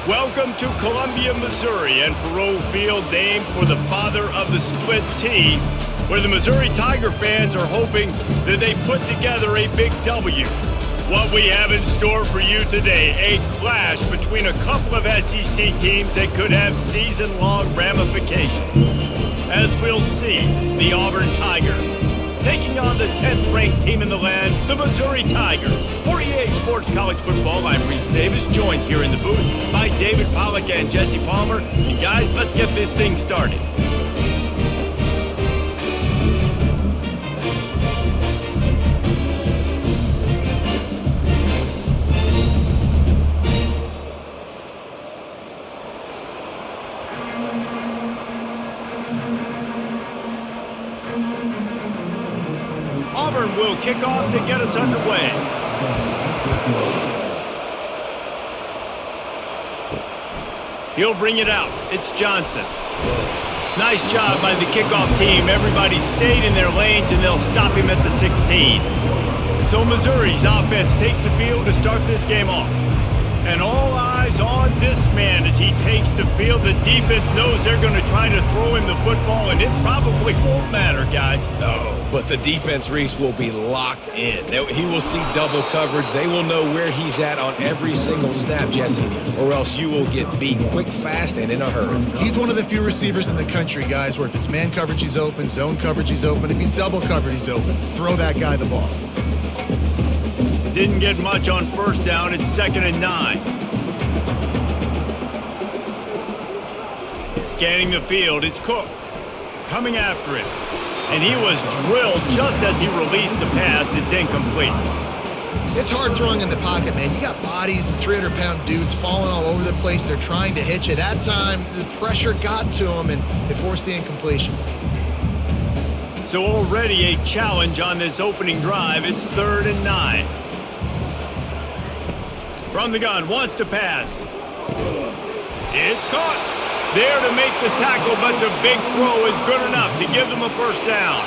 Welcome to Columbia, Missouri, and Faurot Field, named for the father of the split T, where the Missouri Tiger fans are hoping that they put together a big W. What we have in store for you today, a clash between a couple of SEC teams that could have season-long ramifications. As we'll see, the Auburn Tigers taking on the 10th-ranked team in the land, the Missouri Tigers. For EA Sports College Football, I'm Reese Davis, joined here in the booth by David Pollack and Jesse Palmer. And guys, let's get this thing started. Auburn will kick off to get us underway. He'll bring it out. It's Johnson. Nice job by the kickoff team. Everybody stayed in their lanes, and they'll stop him at the 16. So Missouri's offense takes the field to start this game off. And all eyes on this man as he takes the field. The defense knows they're going to try to throw him the football, and it probably won't matter, guys. No, but the defense, Reese, will be locked in. He will see double coverage. They will know where he's at on every single snap, Jesse, or else you will get beat quick, fast, and in a hurry. He's one of the few receivers in the country, guys, where if it's man coverage, he's open, zone coverage, he's open. If he's double covered, he's open. Throw that guy the ball. Didn't get much on first down. It's 2nd and 9. Scanning the field, it's Cook coming after him. And he was drilled just as he released the pass. It's incomplete. It's hard throwing in the pocket, man. You got bodies, 300-pound dudes falling all over the place. They're trying to hit you. That time, the pressure got to him, and it forced the incompletion. So already a challenge on this opening drive. It's 3rd and 9. From the gun, wants to pass. It's caught. There to make the tackle, but the big throw is good enough to give them a first down.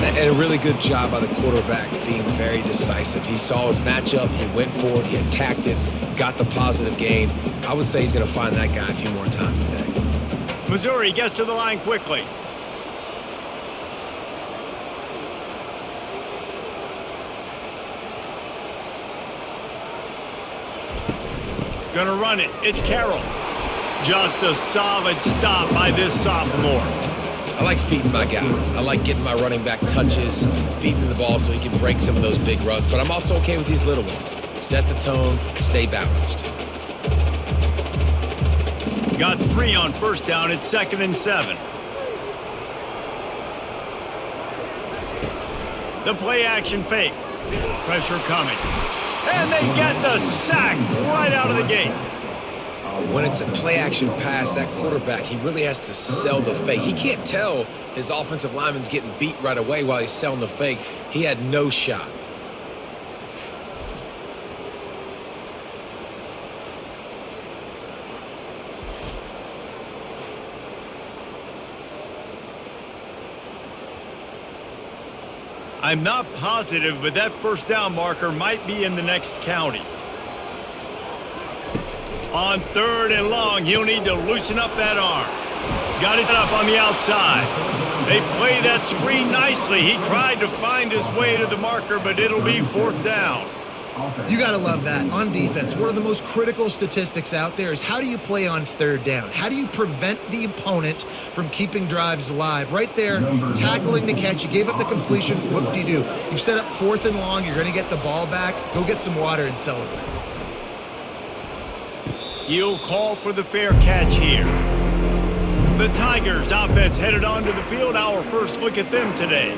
And a really good job by the quarterback being very decisive. He saw his matchup, he went for it, he attacked it, got the positive gain. I would say he's going to find that guy a few more times today. Missouri gets to the line quickly. Gonna run it. It's Carroll. Just a solid stop by this sophomore. I like feeding my guy. I like getting my running back touches, feeding the ball so he can break some of those big runs. But I'm also okay with these little ones. Set the tone, stay balanced. Got 3 on first down. It's 2nd and 7. The play action fake. Pressure coming. And they get the sack right out of the gate. When it's a play-action pass, that quarterback, he really has to sell the fake. He can't tell his offensive lineman's getting beat right away while he's selling the fake. He had no shot. I'm not positive, but that first down marker might be in the next county. On 3rd and long, he'll need to loosen up that arm. Got it up on the outside. They play that screen nicely. He tried to find his way to the marker, but it'll be 4th down. You got to love that. On defense, one of the most critical statistics out there is how do you play on 3rd down? How do you prevent the opponent from keeping drives alive? Right there, tackling the catch. You gave up the completion. What do you do? You've set up 4th and long. You're going to get the ball back. Go get some water and celebrate. He'll call for the fair catch here. The Tigers offense headed onto the field. Our first look at them today.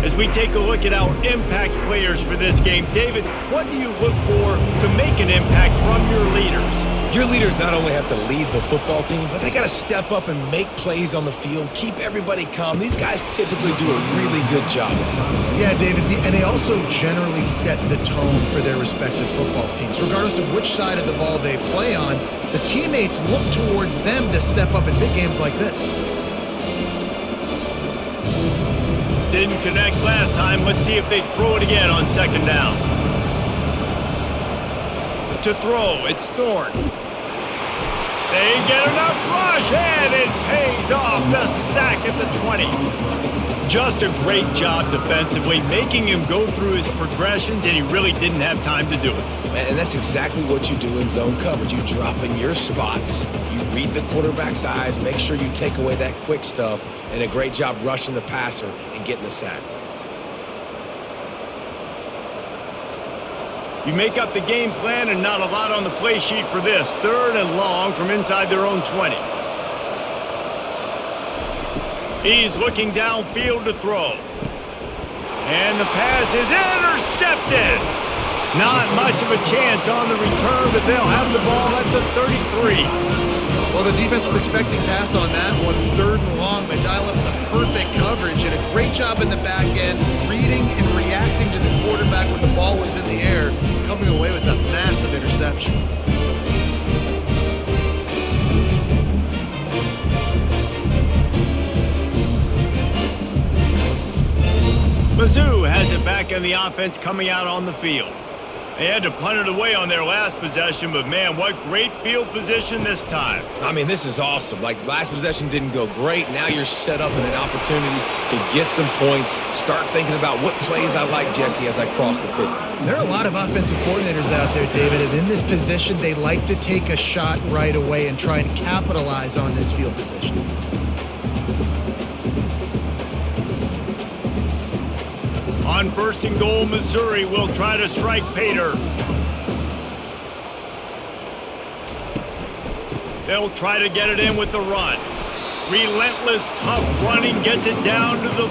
As we take a look at our impact players for this game, David, what do you look for to make an impact from your leaders? Your leaders not only have to lead the football team, but they got to step up and make plays on the field, keep everybody calm. These guys typically do a really good job of it. Yeah, David, and they also generally set the tone for their respective football teams. Regardless of which side of the ball they play on, the teammates look towards them to step up in big games like this. Didn't connect last time. Let's see if they throw it again on 2nd down. To throw, it's Thorne. They get enough rush, and it pays off. The sack at the 20. Just a great job defensively, making him go through his progressions, and he really didn't have time to do it. And that's exactly what you do in zone coverage. You drop in your spots, you read the quarterback's eyes, make sure you take away that quick stuff, and a great job rushing the passer and getting the sack. You make up the game plan and not a lot on the play sheet for this. 3rd and long from inside their own 20. He's looking downfield to throw. And the pass is intercepted. Not much of a chance on the return, but they'll have the ball at the 33. Well, the defense was expecting pass on that one. 3rd and long. They dial up the perfect coverage and a great job in the back end, reading and reacting to the quarterback when the ball was in the air, coming away with a massive interception. Mizzou has it back in the offense coming out on the field. They had to punt it away on their last possession, but man, what great field position this time. I mean, this is awesome. Like, last possession didn't go great. Now you're set up in an opportunity to get some points. Start thinking about what plays I like, Jesse, as I cross the 50. There are a lot of offensive coordinators out there, David, and in this position, they like to take a shot right away and try and capitalize on this field position. On 1st and goal, Missouri will try to strike Pater. They'll try to get it in with the run. Relentless, tough running gets it down to the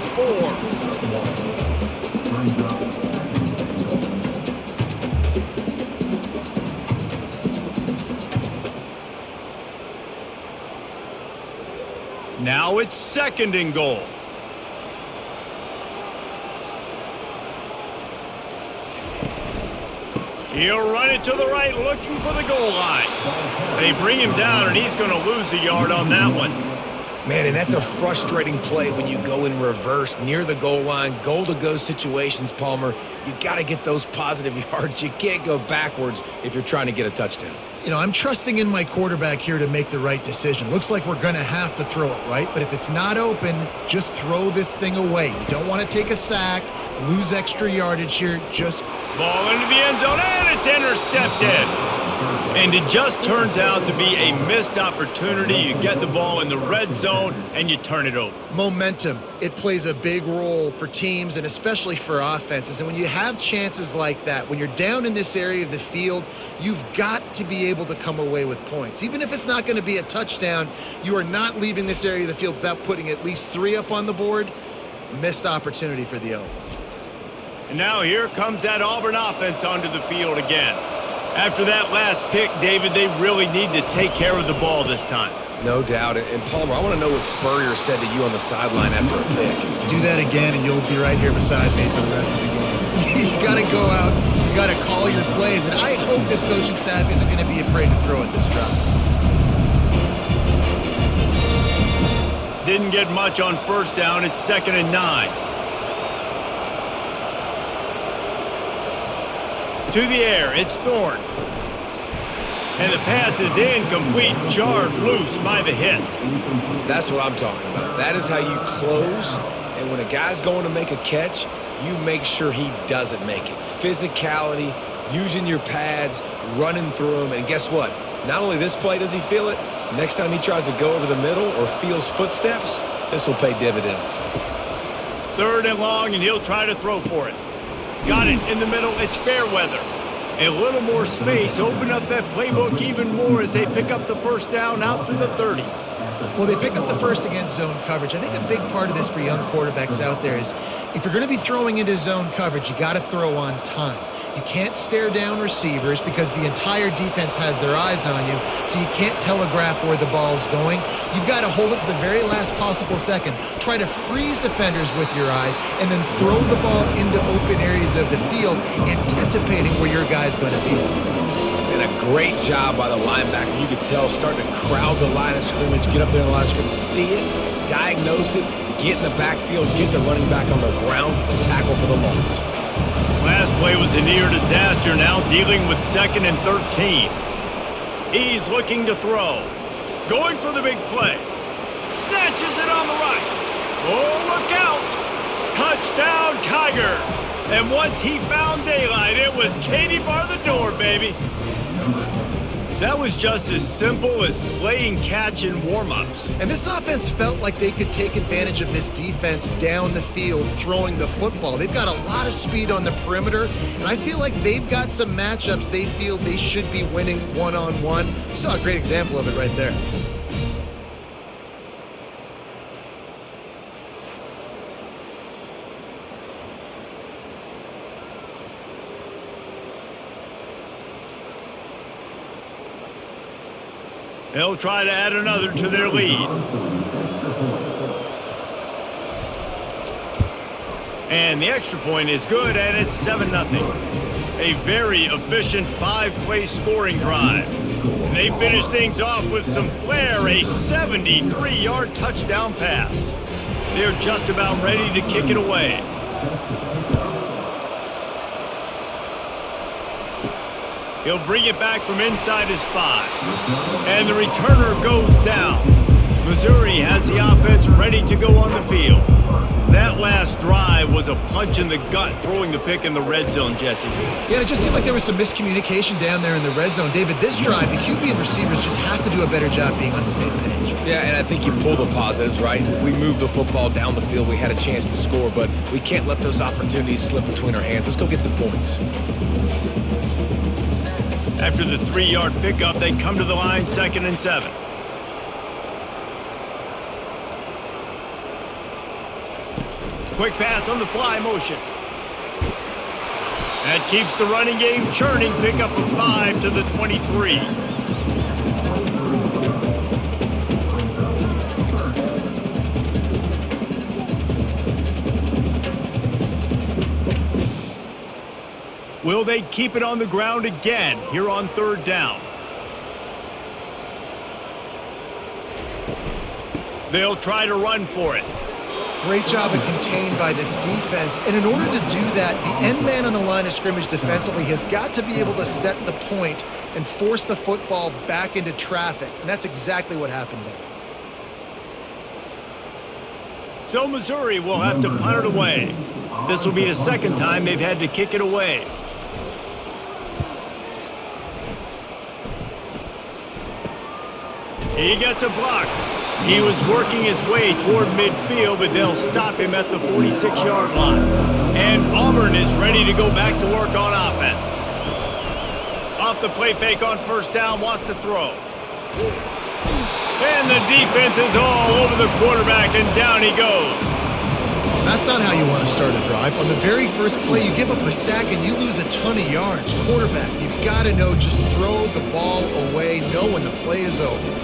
4. Now it's 2nd and goal. He'll run it to the right, looking for the goal line. They bring him down, and he's going to lose a yard on that one. Man, and that's a frustrating play when you go in reverse near the goal line, goal-to-go situations, Palmer. You got to get those positive yards. You can't go backwards if you're trying to get a touchdown. You know, I'm trusting in my quarterback here to make the right decision. Looks like we're going to have to throw it, right? But if it's not open, just throw this thing away. You don't want to take a sack, lose extra yardage here. Just ball into the end zone, and it's intercepted. And it just turns out to be a missed opportunity. You get the ball in the red zone, and you turn it over. Momentum. It plays a big role for teams and especially for offenses. And when you have chances like that, when you're down in this area of the field, you've got to be able to come away with points. Even if it's not going to be a touchdown, you are not leaving this area of the field without putting at least 3 up on the board. Missed opportunity for the O. And now here comes that Auburn offense onto the field again. After that last pick, David, they really need to take care of the ball this time. No doubt. And Palmer, I want to know what Spurrier said to you on the sideline after a pick. Do that again, and you'll be right here beside me for the rest of the game. You got to go out. You got to call your plays. And I hope this coaching staff isn't going to be afraid to throw at this drive. Didn't get much on 1st down. It's 2nd and 9. To the air, it's Thorne. And the pass is incomplete, jarred loose by the hit. That's what I'm talking about. That is how you close. And when a guy's going to make a catch, you make sure he doesn't make it. Physicality, using your pads, running through them. And guess what? Not only this play does he feel it, next time he tries to go over the middle or feels footsteps, this will pay dividends. 3rd and long, and he'll try to throw for it. Got it in the middle. It's Fairweather. A little more space. Open up that playbook even more as they pick up the 1st down out to the 30. Well, they pick up the 1st against zone coverage. I think a big part of this for young quarterbacks out there is if you're going to be throwing into zone coverage, you got to throw on time. You can't stare down receivers because the entire defense has their eyes on you, so you can't telegraph where the ball's going. You've got to hold it to the very last possible second. Try to freeze defenders with your eyes and then throw the ball into open areas of the field, anticipating where your guy's going to be. And a great job by the linebacker. You could tell starting to crowd the line of scrimmage, get up there in the line of scrimmage, see it, diagnose it, get in the backfield, get the running back on the ground for the tackle for the loss. Last play was a near disaster, now dealing with 2nd and 13. He's looking to throw. Going for the big play. Snatches it on the right. Oh, look out. Touchdown, Tigers. And once he found daylight, it was Katie bar the door, baby. That was just as simple as playing catch in warm-ups. And this offense felt like they could take advantage of this defense down the field throwing the football. They've got a lot of speed on the perimeter, and I feel like they've got some matchups they feel they should be winning one-on-one. You saw a great example of it right there. They'll try to add another to their lead. And the extra point is good, and it's 7-0. A very efficient 5-play scoring drive. And they finish things off with some flair, a 73-yard touchdown pass. They're just about ready to kick it away. He'll bring it back from inside his 5. And the returner goes down. Missouri has the offense ready to go on the field. That last drive was a punch in the gut, throwing the pick in the red zone, Jesse. Yeah, it just seemed like there was some miscommunication down there in the red zone. David, this drive, the QB and receivers just have to do a better job being on the same page. Yeah, and I think you pull the positives, right? We moved the football down the field. We had a chance to score, but we can't let those opportunities slip between our hands. Let's go get some points. After the 3-yard pickup, they come to the line, 2nd and 7. Quick pass on the fly motion. That keeps the running game churning. Pickup of 5 to the 23. Will they keep it on the ground again here on 3rd down? They'll try to run for it. Great job of contained by this defense. And in order to do that, the end man on the line of scrimmage defensively has got to be able to set the point and force the football back into traffic. And that's exactly what happened there. So Missouri will have to punt it away. This will be the 2nd time they've had to kick it away. He gets a block. He was working his way toward midfield, but they'll stop him at the 46-yard line. And Auburn is ready to go back to work on offense. Off the play fake on 1st down, wants to throw. And the defense is all over the quarterback, and down he goes. That's not how you want to start a drive. On the very first play, you give up a sack and you lose a ton of yards. Quarterback, you've got to know, just throw the ball away, know when the play is over.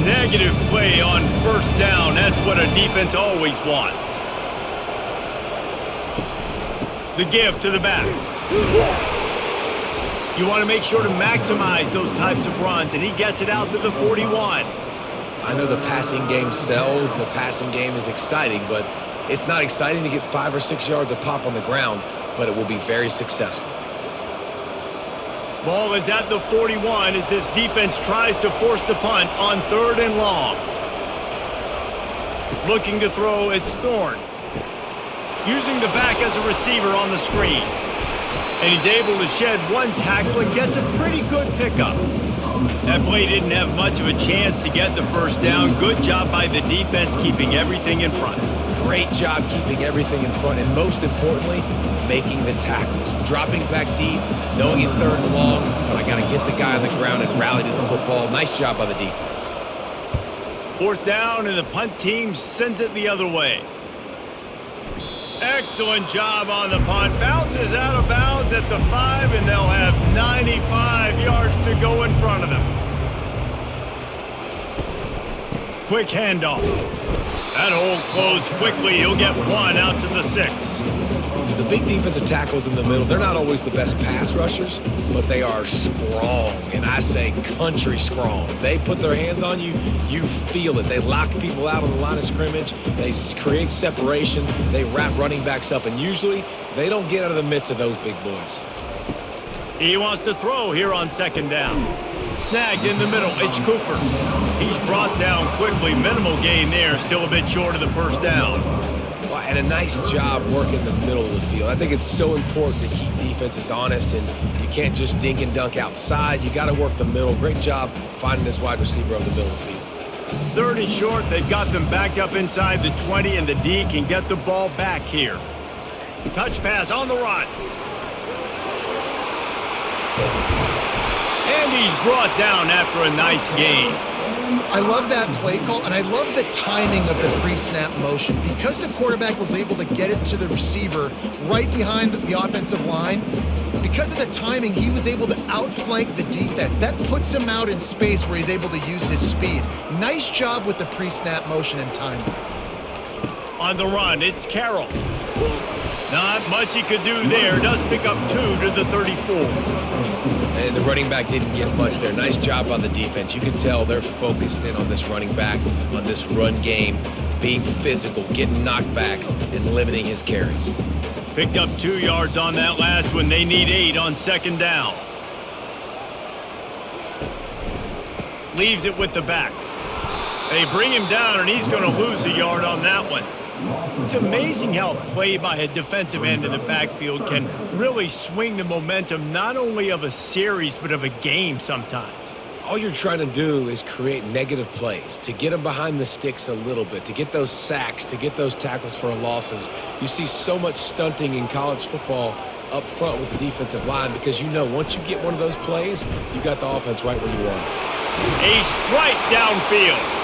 Negative play on 1st down. That's what a defense always wants. The give to the back. You want to make sure to maximize those types of runs, and he gets it out to the 41. I know the passing game sells, and the passing game is exciting, but it's not exciting to get 5 or 6 yards a pop on the ground, but it will be very successful. Ball is at the 41 as this defense tries to force the punt on 3rd and long. Looking to throw, it's Thorne. Using the back as a receiver on the screen. And he's able to shed one tackle and gets a pretty good pickup. That play didn't have much of a chance to get the 1st down. Good job by the defense keeping everything in front. Great job keeping everything in front, and most importantly, making the tackles. Dropping back deep, knowing he's 3rd and long, but I got to get the guy on the ground and rally to the football. Nice job by the defense. 4th down, and the punt team sends it the other way. Excellent job on the punt. Bounces out of bounds at the 5, and they'll have 95 yards to go in front of them. Quick handoff. That hole closed quickly. He'll get 1 out to the 6. The big defensive tackles in the middle, they're not always the best pass rushers, but they are strong, and I say country strong. They put their hands on you, you feel it. They lock people out on the line of scrimmage. They create separation. They wrap running backs up, and usually they don't get out of the midst of those big boys. He wants to throw here on second down. Snagged in the middle, it's Cooper. He's brought down quickly. Minimal gain there, still a bit short of the first down. Well, and a nice job working the middle of the field. I think it's so important to keep defenses honest, and you can't just dink and dunk outside. You got to work the middle. Great job finding this wide receiver over the middle of the field. Third and short, they've got them backed up inside the 20, and the D can get the ball back here. Touch pass on the run. And he's brought down after a nice gain. I love that play call, and I love the timing of the pre-snap motion. Because the quarterback was able to get it to the receiver right behind the offensive line, because of the timing, he was able to outflank the defense. That puts him out in space where he's able to use his speed. Nice job with the pre-snap motion and timing. On the run, it's Carroll. Not much he could do there. Does pick up 2 to the 34. And the running back didn't get much there. Nice job on the defense. You can tell they're focused in on this running back, on this run game, being physical, getting knockbacks, and limiting his carries. Picked up 2 yards on that last one. They need 8 on second down. Leaves it with the back. They bring him down, and he's going to lose a yard on that one. It's amazing how play by a defensive end in the backfield can really swing the momentum not only of a series but of a game sometimes. All you're trying to do is create negative plays, to get them behind the sticks a little bit, to get those sacks, to get those tackles for losses. You see so much stunting in college football up front with the defensive line because you know once you get one of those plays, you got the offense right where you want it. A strike downfield.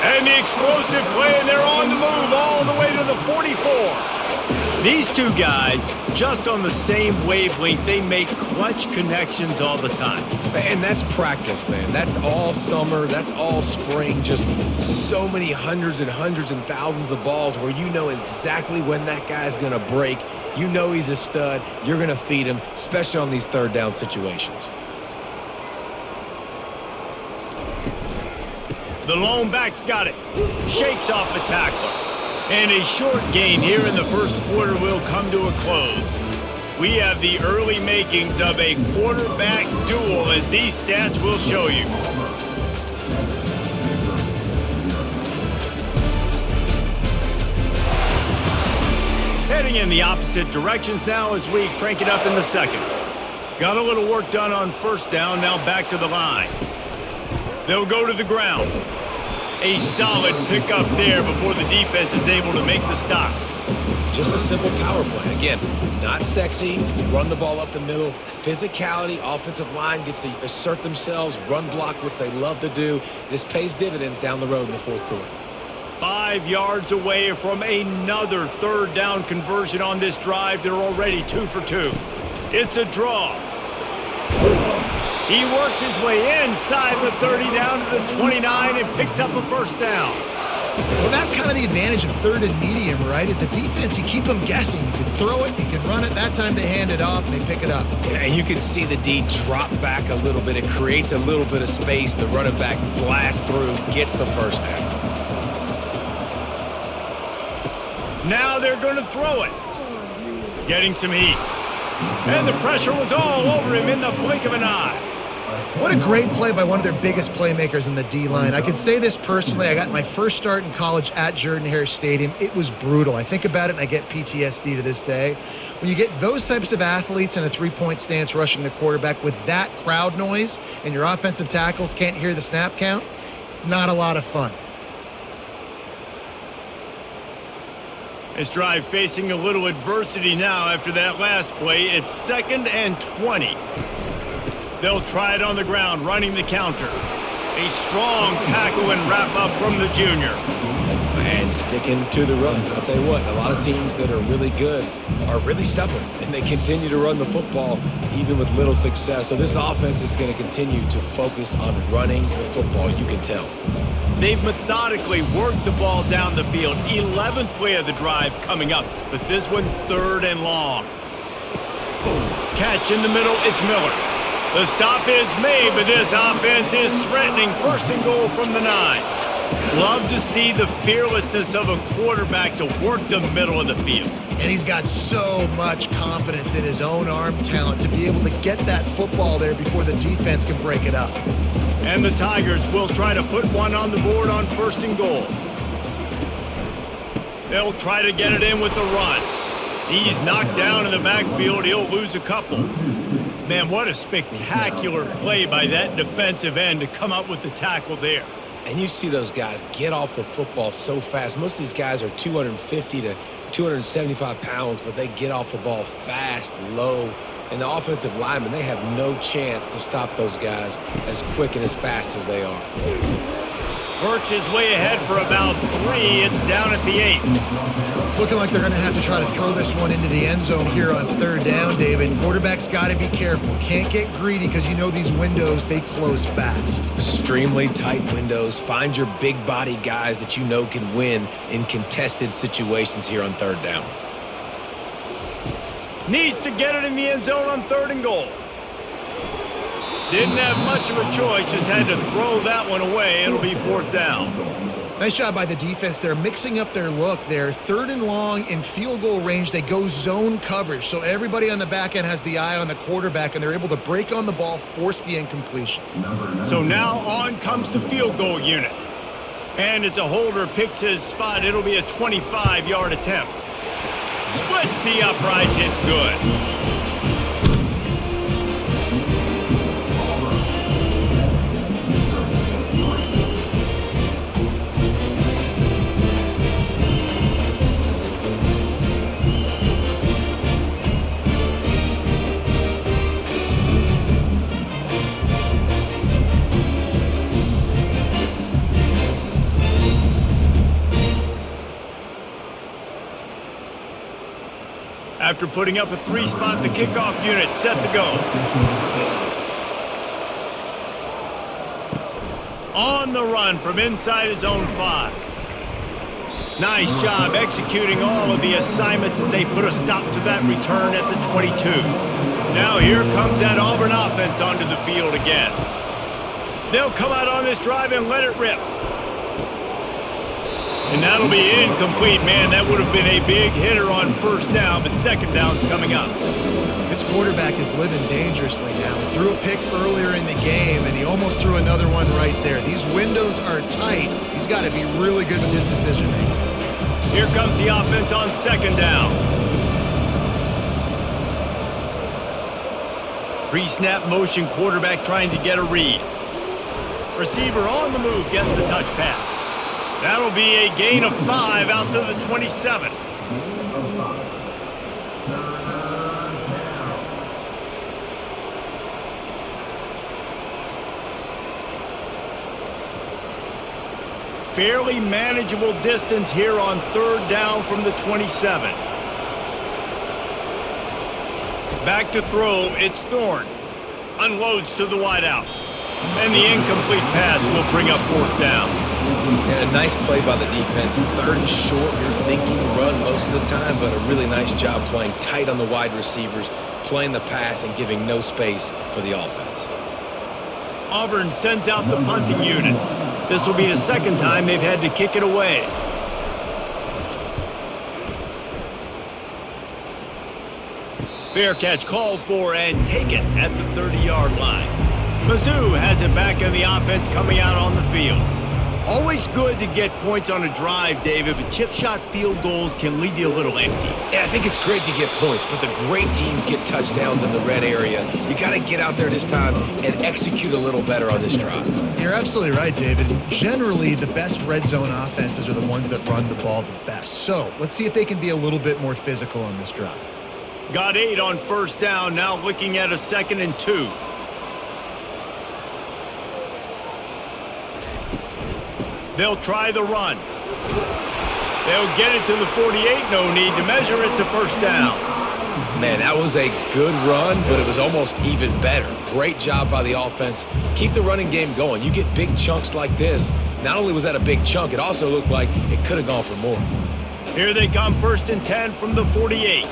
And the explosive play, and they're on the move all the way to the 44. These two guys, just on the same wavelength, they make clutch connections all the time. And that's practice, man. That's all summer. That's all spring. Just so many hundreds and thousands of balls where you know exactly when that guy's going to break. You know he's a stud. You're going to feed him, especially on these third down situations. The lone back's got it. Shakes off the tackler. And a short gain here in the first quarter will come to a close. We have the early makings of a quarterback duel, as these stats will show you. Heading in the opposite directions now as we crank it up in the second. Got a little work done on first down, now back to the line. They'll go to the ground. A solid pickup there before the defense is able to make the stop. Just a simple power play. Again, not sexy, run the ball up the middle. Physicality, offensive line gets to assert themselves, run block, which they love to do. This pays dividends down the road in the fourth quarter. 5 yards away from another third down conversion on this drive. They're already 2 for 2. It's a draw. He works his way inside the 30 down to the 29 and picks up a first down. Well, that's kind of the advantage of third and medium, right? Is the defense, you keep them guessing. You can throw it, you can run it. That time they hand it off and they pick it up. Yeah, and you can see the D drop back a little bit. It creates a little bit of space. The running back blasts through, gets the first down. Now they're going to throw it. Getting some heat. And the pressure was all over him in the blink of an eye. What a great play by one of their biggest playmakers in the D-line. I can say this personally. I got my first start in college at Jordan-Hare Stadium. It was brutal. I think about it and I get PTSD to this day. When you get those types of athletes in a three-point stance rushing the quarterback with that crowd noise and your offensive tackles can't hear the snap count, it's not a lot of fun. This drive facing a little adversity now after that last play. It's 2nd and 20. They'll try it on the ground, running the counter. A strong tackle and wrap up from the junior. and sticking to the run. I'll tell you what, a lot of teams that are really good are really stubborn, and they continue to run the football even with little success. So this offense is going to continue to focus on running the football, you can tell. They've methodically worked the ball down the field. 11th play of the drive coming up, but this one 3rd and long. Catch in the middle, it's Miller. The stop is made, but this offense is threatening. 1st and goal from the 9. Love to see the fearlessness of a quarterback to work the middle of the field. And he's got so much confidence in his own arm talent to be able to get that football there before the defense can break it up. And the Tigers will try to put one on the board on 1st and goal. They'll try to get it in with the run. He's knocked down in the backfield. He'll lose a couple. Man, what a spectacular play by that defensive end to come up with the tackle there. And you see those guys get off the football so fast. Most of these guys are 250 to 275 pounds, but they get off the ball fast, low. And the offensive linemen, they have no chance to stop those guys as quick and as fast as they are. Birch is way ahead for about 3. It's down at the 8. It's looking like they're going to have to try to throw this one into the end zone here on 3rd down, David. Quarterback's got to be careful. Can't get greedy because you know these windows, they close fast. Extremely tight windows. Find your big body guys that you know can win in contested situations here on 3rd down. Needs to get it in the end zone on 3rd and goal. Didn't have much of a choice, just had to throw that one away. It'll be 4th down. Nice job by the defense. They're mixing up their look there. 3rd and long in field goal range. They go zone coverage. So everybody on the back end has the eye on the quarterback, and they're able to break on the ball, force the incompletion. So now on comes the field goal unit. And as a holder picks his spot, it'll be a 25-yard attempt. Splits the uprights. It's good. After putting up a 3-spot, the kickoff unit set to go. On the run from inside his own 5. Nice job executing all of the assignments as they put a stop to that return at the 22. Now here comes that Auburn offense onto the field again. They'll come out on this drive and let it rip. And that'll be incomplete, man. That would have been a big hitter on 1st down, but 2nd down's coming up. This quarterback is living dangerously now. He threw a pick earlier in the game, and he almost threw another one right there. These windows are tight. He's got to be really good with his decision-making. Here comes the offense on 2nd down. Pre-snap motion, quarterback trying to get a read. Receiver on the move, gets the touch pass. That'll be a gain of 5 out to the 27. Fairly manageable distance here on 3rd down from the 27. Back to throw, it's Thorne. Unloads to the wideout. And the incomplete pass will bring up 4th down. And a nice play by the defense. 3rd and short, you're thinking run most of the time, but a really nice job playing tight on the wide receivers, playing the pass and giving no space for the offense. Auburn sends out the punting unit. This will be the 2nd time they've had to kick it away. Fair catch called for and taken at the 30-yard line. Mizzou has it back in the offense coming out on the field. Always good to get points on a drive, David, but chip shot field goals can leave you a little empty. Yeah, I think it's great to get points, but the great teams get touchdowns in the red area. You got to get out there this time and execute a little better on this drive. You're absolutely right, David. Generally, the best red zone offenses are the ones that run the ball the best. So let's see if they can be a little bit more physical on this drive. Got 8 on 1st down, now looking at a 2nd and 2. They'll try the run. They'll get it to the 48, no need to measure. It's a first down. Man, that was a good run, but it was almost even better. Great job by the offense. Keep the running game going. You get big chunks like this. Not only was that a big chunk, it also looked like it could have gone for more. Here they come, 1st and 10 from the 48.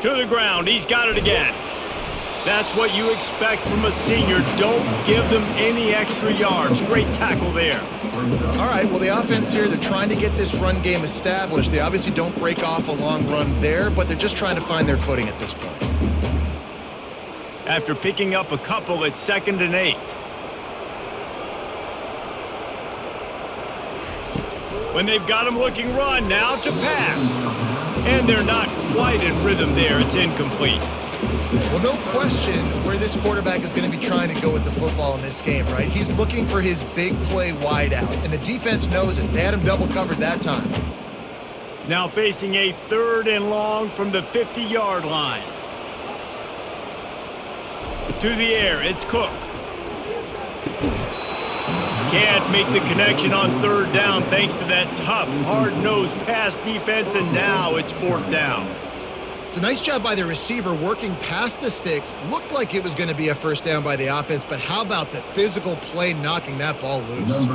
To the ground, he's got it again. That's what you expect from a senior. Don't give them any extra yards. Great tackle there. All right, well, the offense here, they're trying to get this run game established. They obviously don't break off a long run there, but they're just trying to find their footing at this point. After picking up a couple, it's 2nd and 8. When they've got him looking run, now to pass. And they're not quite in rhythm there. It's incomplete. Well, no question where this quarterback is going to be trying to go with the football in this game, right? He's looking for his big play wide out, and the defense knows it. They had him double covered that time. Now facing a 3rd and long from the 50-yard line. To the air, it's Cook. Can't make the connection on 3rd down thanks to that tough, hard-nosed pass defense, and now it's 4th down. It's a nice job by the receiver working past the sticks. Looked like it was going to be a first down by the offense, but how about the physical play knocking that ball loose?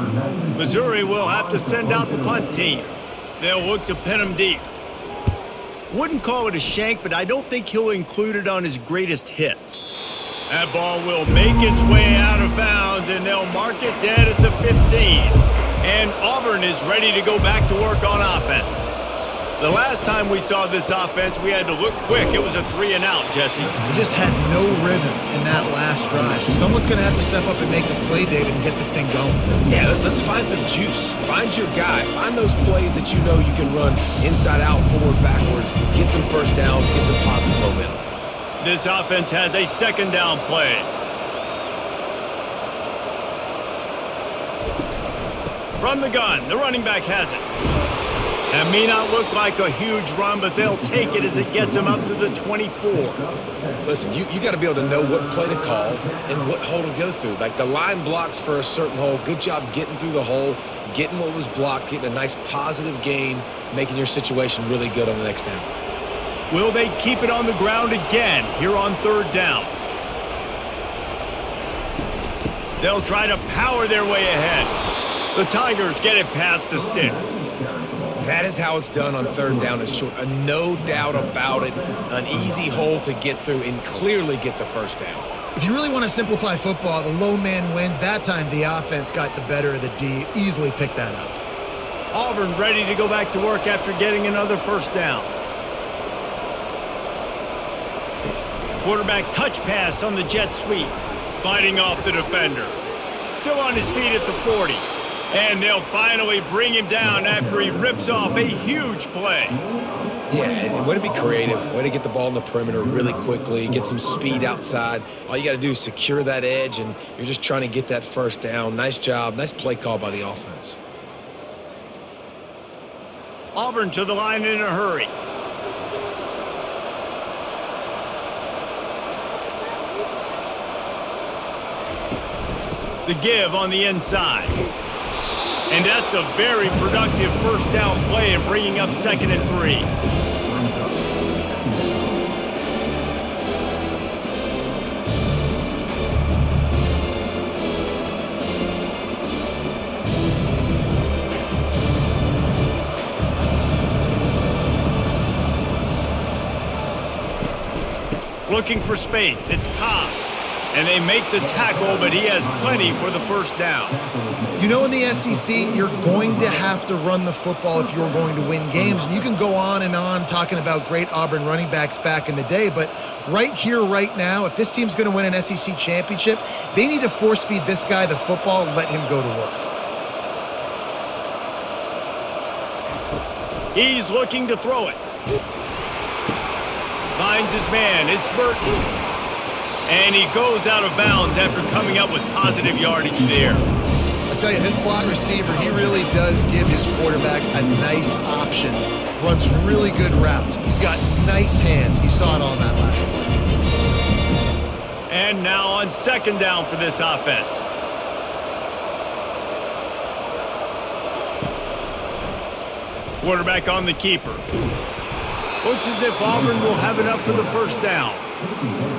Missouri will have to send out the punt team. They'll look to pin him deep. Wouldn't call it a shank, but I don't think he'll include it on his greatest hits. That ball will make its way out of bounds, and they'll mark it dead at the 15. And Auburn is ready to go back to work on offense. The last time we saw this offense, we had to look quick. It was a 3-and-out, Jesse. We just had no rhythm in that last drive. So someone's going to have to step up and make the play, David, and get this thing going. Yeah, let's find some juice. Find your guy. Find those plays that you know you can run inside out, forward, backwards. Get some first downs. Get some positive momentum. This offense has a 2nd down play. From the gun, the running back has it. That may not look like a huge run, but they'll take it as it gets them up to the 24. Listen, you got to be able to know what play to call and what hole to go through. Like the line blocks for a certain hole. Good job getting through the hole, getting what was blocked, getting a nice positive gain, making your situation really good on the next down. Will they keep it on the ground again here on 3rd down? They'll try to power their way ahead. The Tigers get it past the sticks. That is how it's done on 3rd down and short. No doubt about it. An easy hole to get through and clearly get the first down. If you really want to simplify football, the low man wins. That time the offense got the better of the D. Easily picked that up. Auburn ready to go back to work after getting another first down. Quarterback touch pass on the jet sweep. Fighting off the defender. Still on his feet at the 40. And they'll finally bring him down after he rips off a huge play. Yeah, and way to be creative. Way to get the ball in the perimeter really quickly. Get some speed outside. All you got to do is secure that edge, and you're just trying to get that first down. Nice job. Nice play call by the offense. Auburn to the line in a hurry. The give on the inside. And that's a very productive first down play and bringing up 2nd and 3. Looking for space. It's Cobb. And they make the tackle, but he has plenty for the first down. You know, in the SEC, you're going to have to run the football if you're going to win games. And you can go on and on talking about great Auburn running backs back in the day, but right here, right now, if this team's going to win an SEC championship, they need to force feed this guy the football and let him go to work. He's looking to throw it. Finds his man. It's Burton. And he goes out of bounds after coming up with positive yardage there. I tell you, this slot receiver, he really does give his quarterback a nice option. Runs really good routes. He's got nice hands. You saw it on that last play. And now on 2nd down for this offense. Quarterback on the keeper. Looks as if Auburn will have enough for the first down.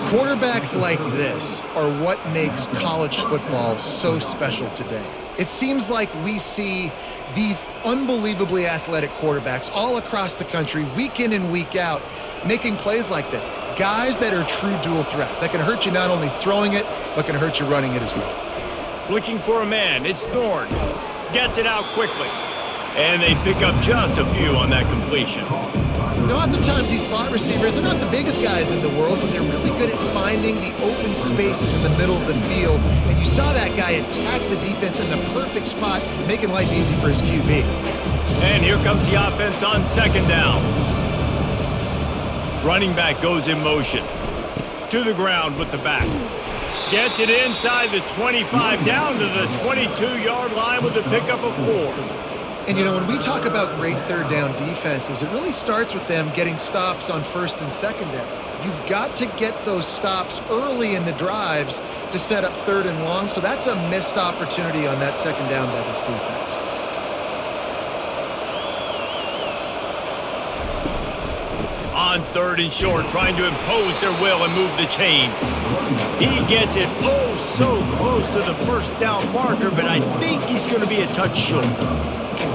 Quarterbacks like this are what makes college football so special today. It seems like we see these unbelievably athletic quarterbacks all across the country, week in and week out, making plays like this. Guys that are true dual threats that can hurt you not only throwing it, but can hurt you running it as well. Looking for a man. It's Thorne. Gets it out quickly. And they pick up just a few on that completion. You know, oftentimes these slot receivers, they're not the biggest guys in the world, but they're really good at finding the open spaces in the middle of the field. And you saw that guy attack the defense in the perfect spot, making life easy for his QB. And here comes the offense on second down. Running back goes in motion. To the ground with the back. Gets it inside the 25, down to the 22-yard line with a pickup of 4. And, you know, when we talk about great third down defenses, it really starts with them getting stops on first and second down. You've got to get those stops early in the drives to set up third and long, so that's a missed opportunity on that second down by this defense. On third and short, trying to impose their will and move the chains. He gets it oh so close to the first down marker, but I think he's going to be a touch short.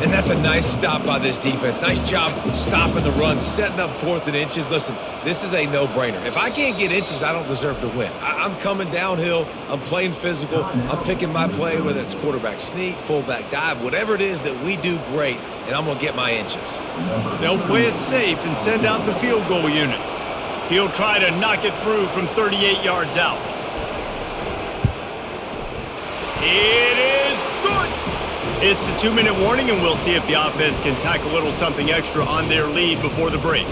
And that's a nice stop by this defense. Nice job stopping the run, setting up 4th and inches. Listen, this is a no-brainer. If I can't get inches, I don't deserve to win. I'm coming downhill. I'm playing physical. I'm picking my play, whether it's quarterback sneak, fullback dive, whatever it is that we do great, and I'm going to get my inches. They'll play it safe and send out the field goal unit. He'll try to knock it through from 38 yards out. It is good. It's the 2-minute warning, and we'll see if the offense can tack a little something extra on their lead before the break.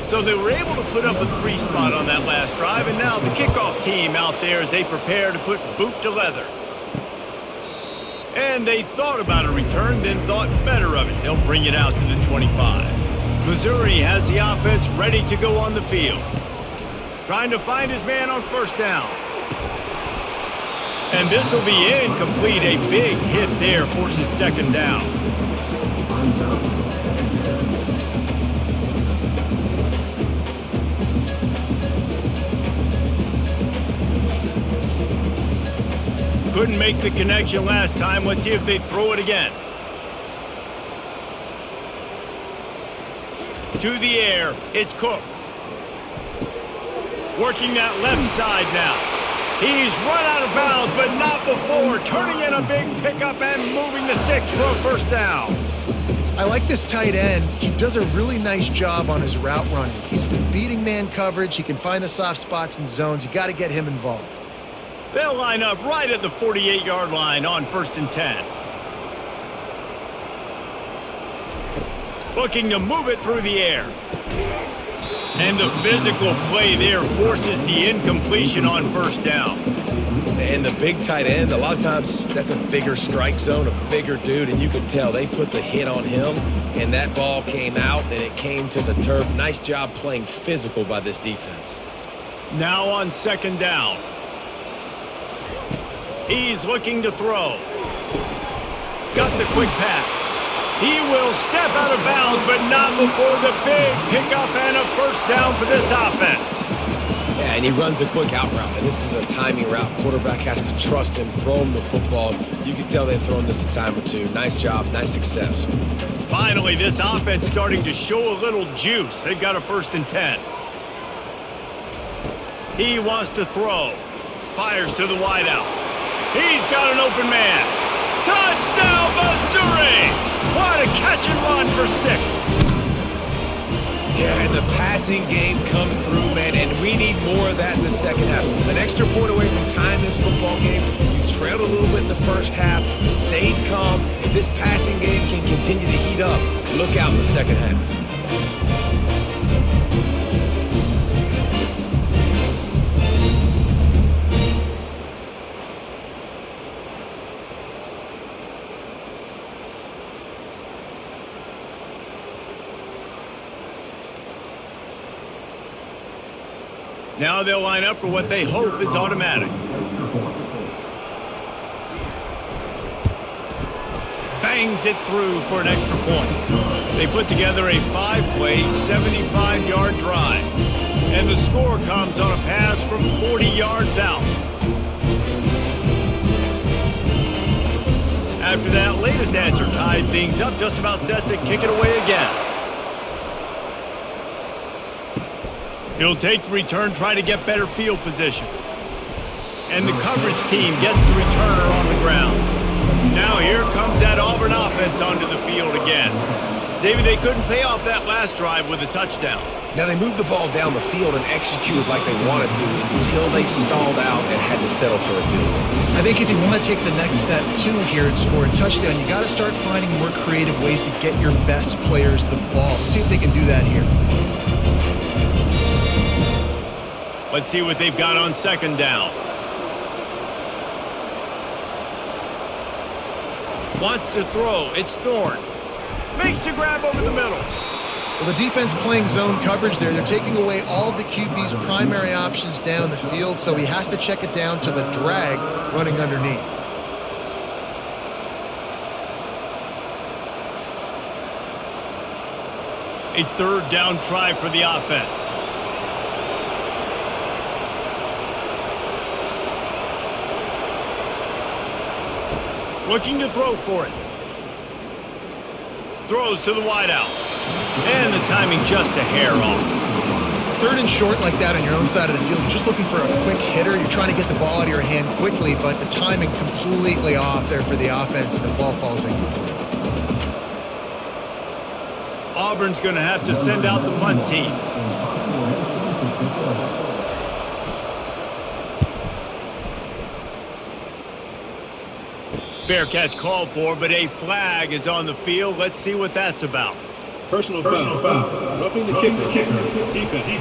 So they were able to put up a 3 spot on that last drive, and now the kickoff team out there as they prepare to put boot to leather. And they thought about a return, then thought better of it. They'll bring it out to the 25. Missouri has the offense ready to go on the field. Trying to find his man on first down. And this will be incomplete. A big hit there forces second down. Couldn't make the connection last time. Let's see if they throw it again. To the air, it's Cook. Working that left side now. He's run out of bounds, but not before. Turning in a big pickup and moving the sticks for a first down. I like this tight end. He does a really nice job on his route running. He's been beating man coverage. He can find the soft spots and zones. You got to get him involved. They'll line up right at the 48-yard line on 1st and 10. Looking to move it through the air. And the physical play there forces the incompletion on first down. And the big tight end, a lot of times that's a bigger strike zone, a bigger dude, and you can tell they put the hit on him, and that ball came out, and it came to the turf. Nice job playing physical by this defense. Now on second down. He's looking to throw. Got the quick pass. He will step out of bounds, but not before the big pickup and a first down for this offense. Yeah, and he runs a quick out route, and this is a timing route. Quarterback has to trust him, throw him the football. You can tell they've thrown this a time or two. Nice job, nice success. Finally, this offense starting to show a little juice. They've got a 1st and 10. He wants to throw. Fires to the wideout. He's got an open man. Touchdown, Missouri! What a catch and run for 6. Yeah, and the passing game comes through, man, and we need more of that in the second half. An extra point away from tying this football game. You trailed a little bit in the first half, stayed calm. If this passing game can continue to heat up, look out in the second half. Now they'll line up for what they hope is automatic. bangs it through for an extra point. They put together a 5-play, 75-yard drive. And the score comes on a pass from 40 yards out. After that latest answer tied things up, just about set to kick it away again. He'll take the return, try to get better field position. And the coverage team gets the returner on the ground. Now here comes that Auburn offense onto the field again. David, they couldn't pay off that last drive with a touchdown. Now they moved the ball down the field and executed like they wanted to until they stalled out and had to settle for a field goal. I think if you want to take the next step too here and score a touchdown, you got to start finding more creative ways to get your best players the ball. Let's see if they can do that here. Let's see what they've got on second down. Wants to throw. It's Thorne. Makes a grab over the middle. Well, the defense playing zone coverage there. They're taking away all of the QB's primary options down the field, so he has to check it down to the drag running underneath. A third down try for the offense. Looking to throw for it. Throws to the wideout. And the timing just a hair off. Third and short like that on your own side of the field. You're just looking for a quick hitter. You're trying to get the ball out of your hand quickly, but the timing completely off there for the offense, and the ball falls incomplete. Auburn's going to have to send out the punt team. Fair catch called for, but a flag is on the field. Let's see what that's about. Personal foul. Roughing the kicker. Defense.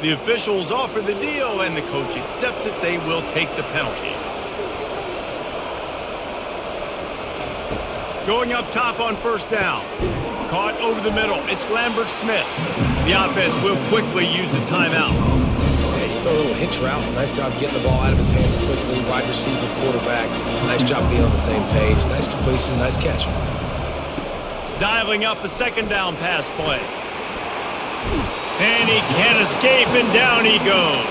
The officials offer the deal, and the coach accepts it. They will take the penalty. Going up top on first down. Caught over the middle. It's Lambert-Smith. The offense will quickly use a timeout. A little hitch route. Nice job getting the ball out of his hands quickly. Wide receiver, quarterback. Nice job being on the same page. Nice completion, nice catch. Dialing up a second down pass play. And he can't escape, and down he goes.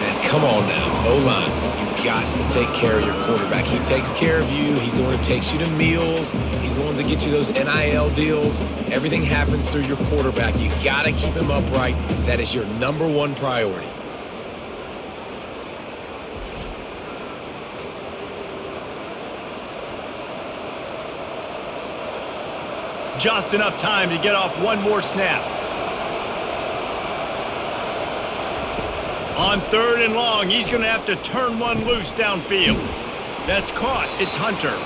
Man, come on now. O-line, you got to take care of your quarterback. He takes care of you. He's the one who takes you to meals. He's the one that gets you those NIL deals. Everything happens through your quarterback. You got to keep him upright. That is your number one priority. Just enough time to get off one more snap. On third and long, he's going to have to turn one loose downfield. That's caught. It's Hunter.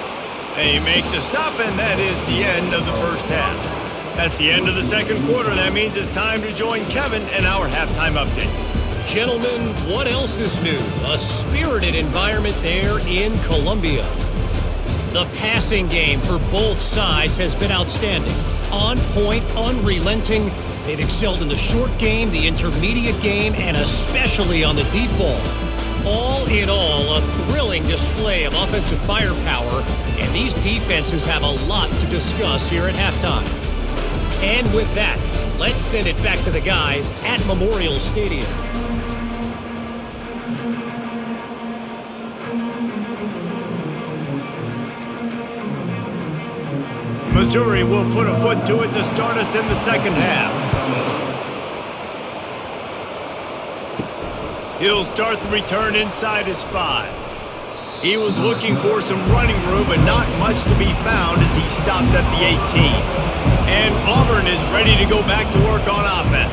They make the stop, and that is the end of the first half. That's the end of the second quarter. That means it's time to join Kevin and our halftime update. Gentlemen, what else is new? A spirited environment there in Columbia. The passing game for both sides has been outstanding. On point, unrelenting. They've excelled in the short game, the intermediate game, and especially on the deep ball. All in all, a thrilling display of offensive firepower, and these defenses have a lot to discuss here at halftime. And with that, let's send it back to the guys at Memorial Stadium. Missouri will put a foot to it to start us in the second half. He'll start the return inside his 5. He was looking for some running room, but not much to be found as he stopped at the 18. And Auburn is ready to go back to work on offense.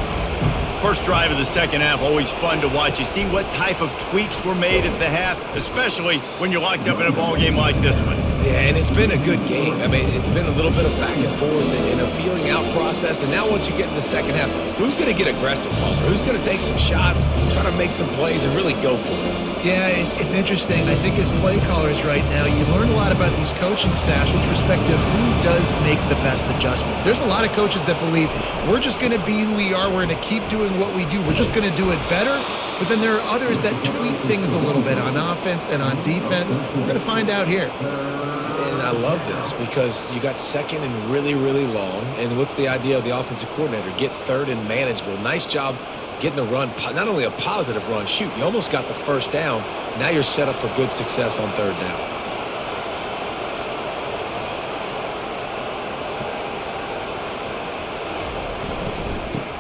First drive of the second half, always fun to watch. You see what type of tweaks were made at the half, especially when you're locked up in a ball game like this one. Yeah, and it's been a good game. I mean, it's been a little bit of back and forth and a feeling out process. And now once you get in the second half, who's going to get aggressive, Palmer? Who's going to take some shots, try to make some plays, and really go for it? Yeah, it's interesting. I think as play callers right now, you learn a lot about these coaching staffs with respect to who does make the best adjustments. There's a lot of coaches that believe we're just going to be who we are. We're going to keep doing what we do. We're just going to do it better. but then there are others that tweak things a little bit on offense and on defense. We're going to find out here. And I love this because you got second and really, really long. And what's the idea of the offensive coordinator? Get third and manageable. Nice job getting a run, not only a positive run, shoot, you almost got the first down. Now you're set up for good success on third down.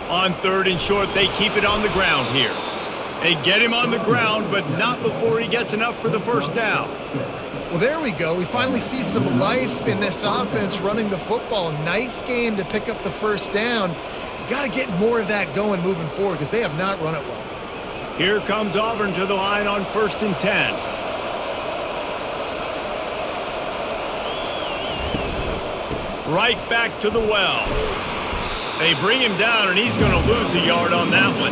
On third and short, they keep it on the ground here. They get him on the ground, but not before he gets enough for the first down. Well, there we go. We finally see some life in this offense running the football. Nice game to pick up the first down. Got to get more of that going moving forward because they have not run it well. Here comes Auburn to the line on 1st and 10. Right back to the well. They bring him down, and he's going to lose a yard on that one.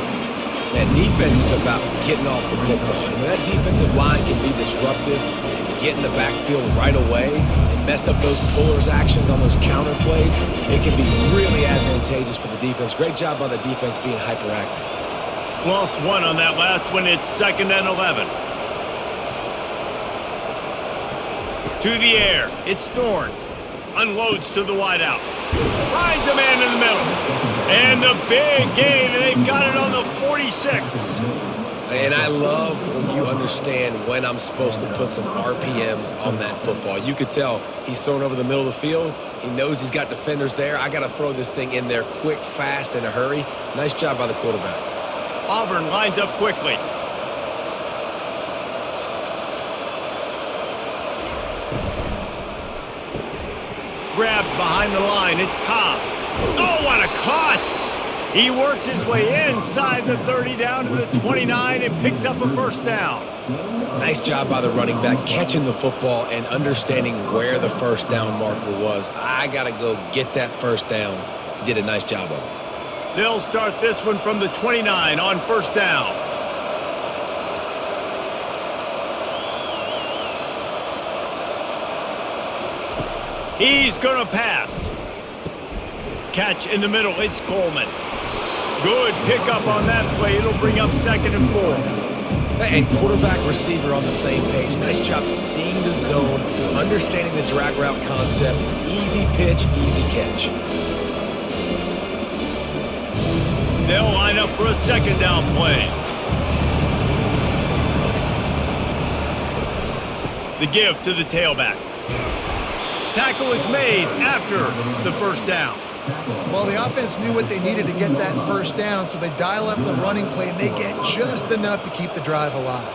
That defense is about getting off the football. And when that defensive line can be disruptive and get in the backfield right away and mess up those pullers actions on those counter plays, it can be really advantageous for the defense. Great job by the defense being hyperactive. Lost one on that last one. It's 2nd and 11. To the air. It's Thorne. Unloads to the wideout. Finds a man in the middle. And the big gain, and they've got it on the 46. And I love when you understand when I'm supposed to put some RPMs on that football. You could tell he's thrown over the middle of the field. He knows he's got defenders there. I got to throw this thing in there quick, fast, in a hurry. Nice job by the quarterback. Auburn lines up quickly. Grabbed behind the line. It's Cobb. Oh, what a cut! He works his way inside the 30 down to the 29 and picks up a first down. Nice job by the running back catching the football and understanding where the first down marker was. I got to go get that first down. He did a nice job of it. They'll start this one from the 29 on first down. He's going to pass. Catch in the middle. It's Coleman. Good pickup on that play. It'll bring up 2nd and 4. And quarterback receiver on the same page. Nice job seeing the zone, understanding the drag route concept. Easy pitch, easy catch. They'll line up for a 2nd down play. The give to the tailback. Tackle is made after the first down. Well, the offense knew what they needed to get that first down, so they dial up the running play, and they get just enough to keep the drive alive.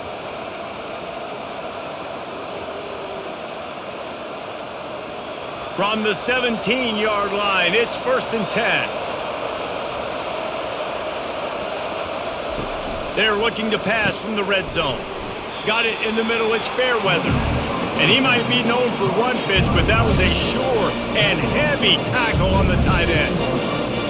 From the 17-yard line, it's 1st and 10. They're looking to pass from the red zone. Got it in the middle, it's Fairweather. And he might be known for run fits, but that was a sure and heavy tackle on the tight end.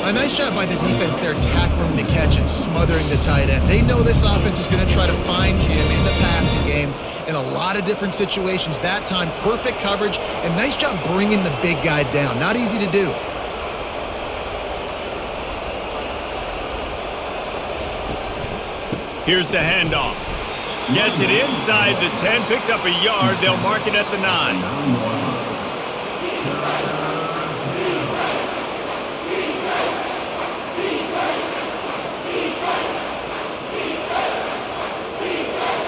A nice job by the defense there tackling the catch and smothering the tight end. They know this offense is going to try to find him in the passing game in a lot of different situations. That time, perfect coverage, and nice job bringing the big guy down. Not easy to do. Here's the handoff. Gets it inside the 10, picks up a yard. They'll mark it at the 9.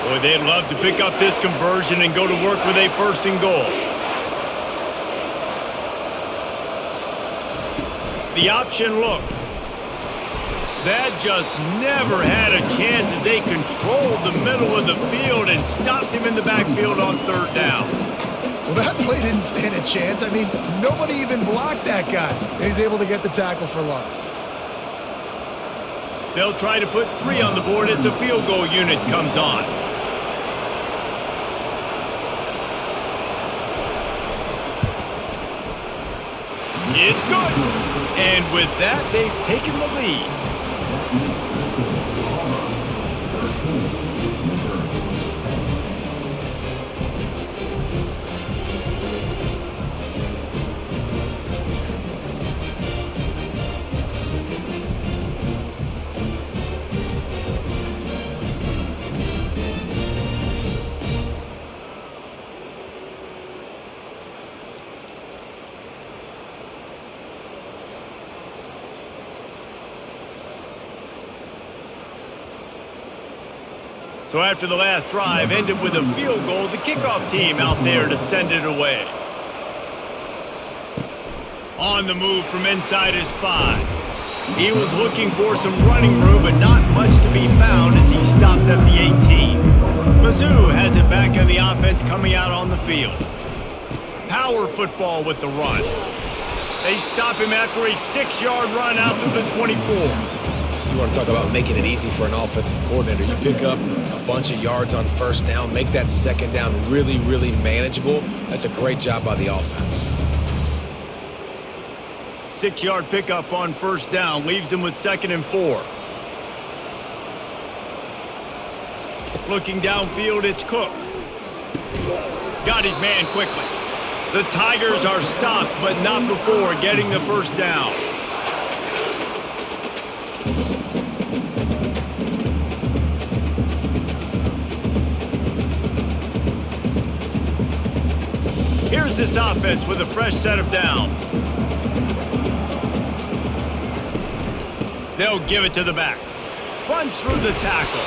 Boy, they'd love to pick up this conversion and go to work with a 1st and goal. The option look. That just never had a chance as they controlled the middle of the field and stopped him in the backfield on 3rd down. Well, that play didn't stand a chance. I mean, nobody even blocked that guy. And he's able to get the tackle for loss. They'll try to put 3 on the board as the field goal unit comes on. It's good. And with that, they've taken the lead. So after the last drive ended with a field goal, the kickoff team out there to send it away. On the move from inside his 5. He was looking for some running room, but not much to be found as he stopped at the 18. Mizzou has it back on the offense coming out on the field. Power football with the run. They stop him after a 6-yard run out to the 24. You want to talk about making it easy for an offensive coordinator. You pick up a bunch of yards on first down, make that second down really, really manageable. That's a great job by the offense. 6-yard pickup on first down leaves him with 2nd and 4. Looking downfield, it's Cook. Got his man quickly. The Tigers are stopped, but not before getting the first down. Here's this offense with a fresh set of downs. They'll give it to the back. Runs through the tackle.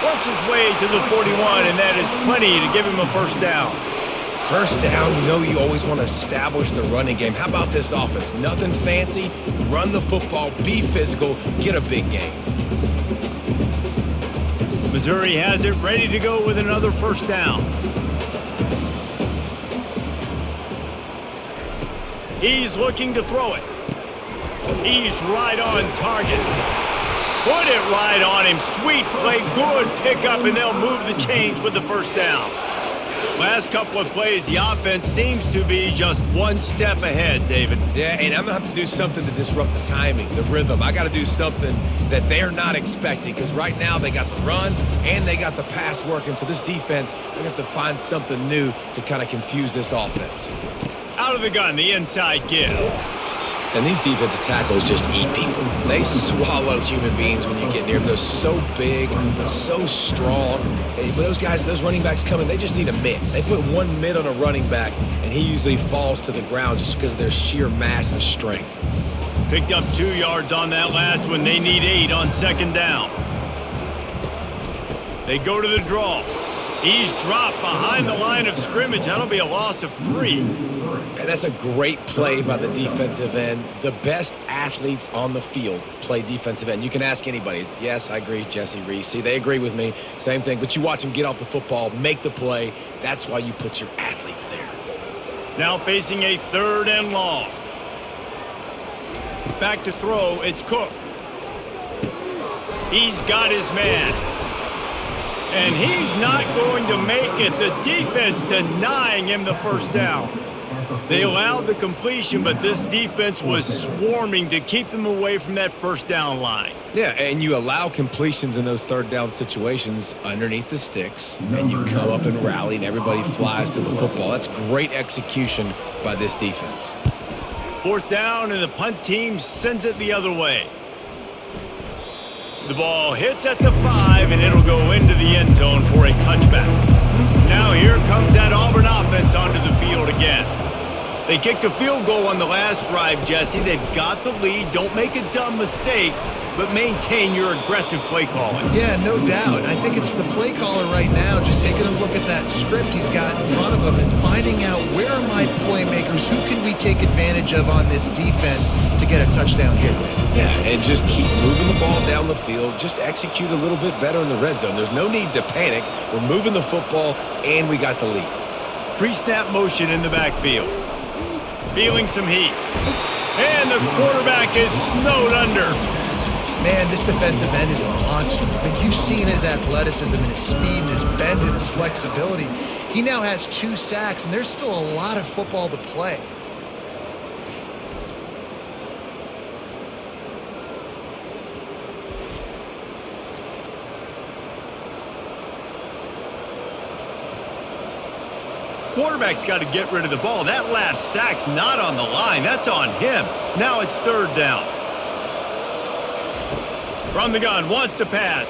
Works his way to the 41, and that is plenty to give him a first down. First down, you know you always want to establish the running game. How about this offense? Nothing fancy. Run the football, be physical, get a big gain. Missouri has it ready to go with another first down. He's looking to throw it. He's right on target. Put it right on him. Sweet play, good pickup, and they'll move the chains with the first down. Last couple of plays, the offense seems to be just one step ahead, David. Yeah, and I'm going to have to do something to disrupt the timing, the rhythm. I got to do something that they're not expecting because right now they got the run and they got the pass working. So this defense, they have to find something new to kind of confuse this offense. Out of the gun, the inside give. And these defensive tackles just eat people. They swallow human beings when you get near them. They're so big, so strong. When those guys, those running backs come in, they just need a mitt. They put one mitt on a running back, and he usually falls to the ground just because of their sheer mass and strength. Picked up 2 yards on that last one. They need 8 on second down. They go to the draw. He's dropped behind the line of scrimmage. That'll be a loss of 3. And that's a great play by the defensive end. The best athletes on the field play defensive end. You can ask anybody. Yes, I agree, Jesse Reese. See, they agree with me. Same thing. But you watch them get off the football, make the play. That's why you put your athletes there. Now facing a 3rd and long. Back to throw, it's Cook. He's got his man. And he's not going to make it. The defense denying him the first down. They allowed the completion, but this defense was swarming to keep them away from that first down line. Yeah, and you allow completions in those 3rd down situations underneath the sticks, and you come up and rally, and everybody flies to the football. That's great execution by this defense. 4th down, and the punt team sends it the other way. The ball hits at the 5, and it'll go into the end zone for a touchback. Now here comes that Auburn offense onto the field again. They kicked a field goal on the last drive, Jesse. They've got the lead. Don't make a dumb mistake, but maintain your aggressive play calling. Yeah, no doubt. I think it's for the play caller right now, just taking a look at that script he's got in front of him and finding out where are my playmakers, who can we take advantage of on this defense to get a touchdown here with. Yeah, and just keep moving the ball down the field. Just execute a little bit better in the red zone. There's no need to panic. We're moving the football, and we got the lead. Pre-snap motion in the backfield. Feeling some heat. And the quarterback is snowed under. Man, this defensive end is a monster. I mean, you've seen his athleticism and his speed and his bend and his flexibility. He now has 2 sacks, and there's still a lot of football to play. Quarterback's got to get rid of the ball. That last sack's not on the line. That's on him. Now it's 3rd down. From the gun, wants to pass.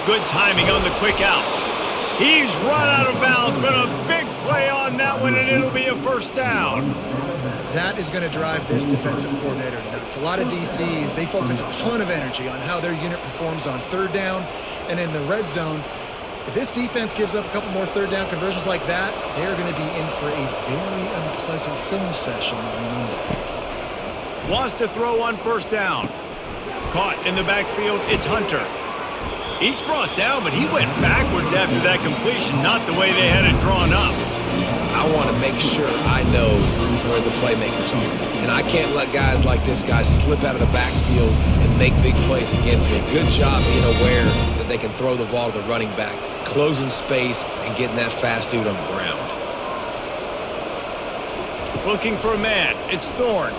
Good timing on the quick out. He's run out of bounds, but a big play on that one, and it'll be a first down. That is going to drive this defensive coordinator nuts. A lot of DCs, they focus a ton of energy on how their unit performs on 3rd down, And in the red zone, if this defense gives up a couple more third down conversions like that, they're going to be in for a very unpleasant film session on Monday. Wants to throw on first down. Caught in the backfield, it's Hunter. He's brought down, but he went backwards after that completion, not the way they had it drawn up. I want to make sure I know where the playmakers are. And I can't let guys like this guy slip out of the backfield and make big plays against me. Good job being aware that they can throw the ball to the running back, closing space, and getting that fast dude on the ground. Looking for a man. It's Thorne.